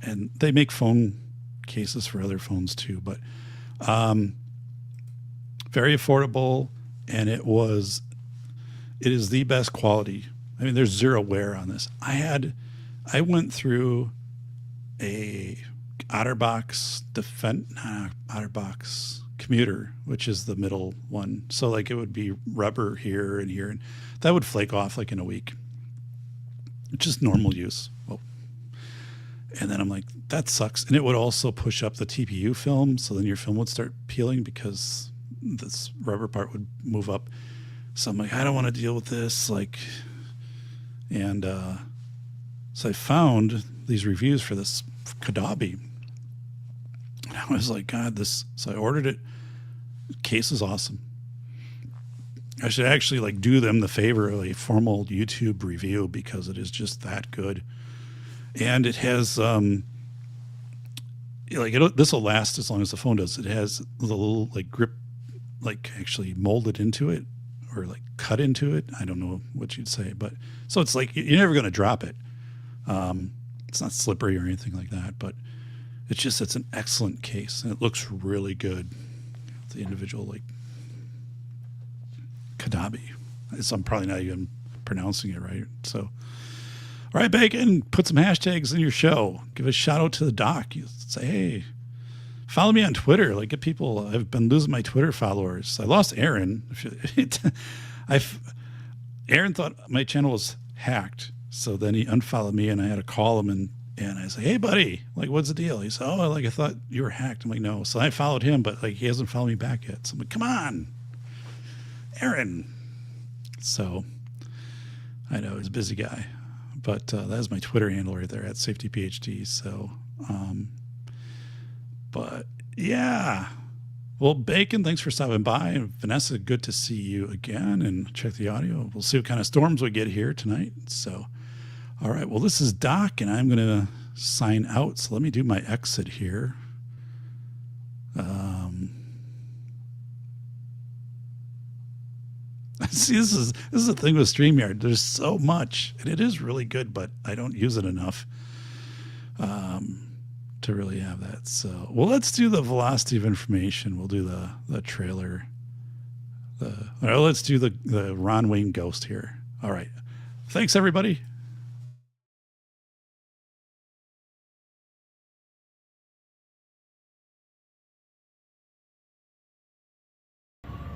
And they make phone cases for other phones too, but very affordable, and it is the best quality. I mean, there's zero wear on this. I went through a OtterBox OtterBox commuter, which is the middle one. So it would be rubber here, and that would flake off in a week. Just normal use. Well, and then I'm like, that sucks. And it would also push up the TPU film, so then your film would start peeling because this rubber part would move up. So I'm like, I don't want to deal with this. And so I found these reviews for this Caudabe. And I was like, God, this. So I ordered it. The case is awesome. I should actually do them the favor of a formal YouTube review, because it is just that good. And it has this will last as long as the phone does. It has the little grip, actually molded into it, or cut into it. I don't know what you'd say, but so it's you're never going to drop it. It's not slippery or anything like that, but it's an excellent case, and it looks really good. The individual Caudabe. I'm probably not even pronouncing it right. So, all right, Bacon, put some hashtags in your show. Give a shout out to the doc. You say, hey, follow me on Twitter. Get people. I've been losing my Twitter followers. I lost Aaron. Aaron thought my channel was hacked, so then he unfollowed me, and I had to call him and I said, hey, buddy, what's the deal? He said, oh, I thought you were hacked. I'm like, no. So I followed him, but he hasn't followed me back yet. So I'm like, come on, Aaron. So I know he's a busy guy, but that's my Twitter handle right there, @SafetyPhD. So, but yeah. Well, Bacon, thanks for stopping by. And Vanessa, good to see you again, and check the audio. We'll see what kind of storms we get here tonight. So, All right. Well, this is Doc, and I'm going to sign out. So let me do my exit here. See, this is the thing with StreamYard. There's so much, and it is really good, but I don't use it enough to really have that. So, well, let's do the velocity of information. We'll do the trailer. Let's do the Ron Wayne ghost here. All right. Thanks, everybody.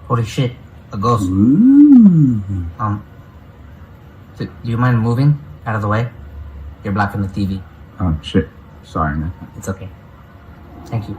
Holy shit, a ghost. Ooh. Do you mind moving out of the way? You're blocking the TV. Oh, shit. Sorry, man. It's okay. Thank you.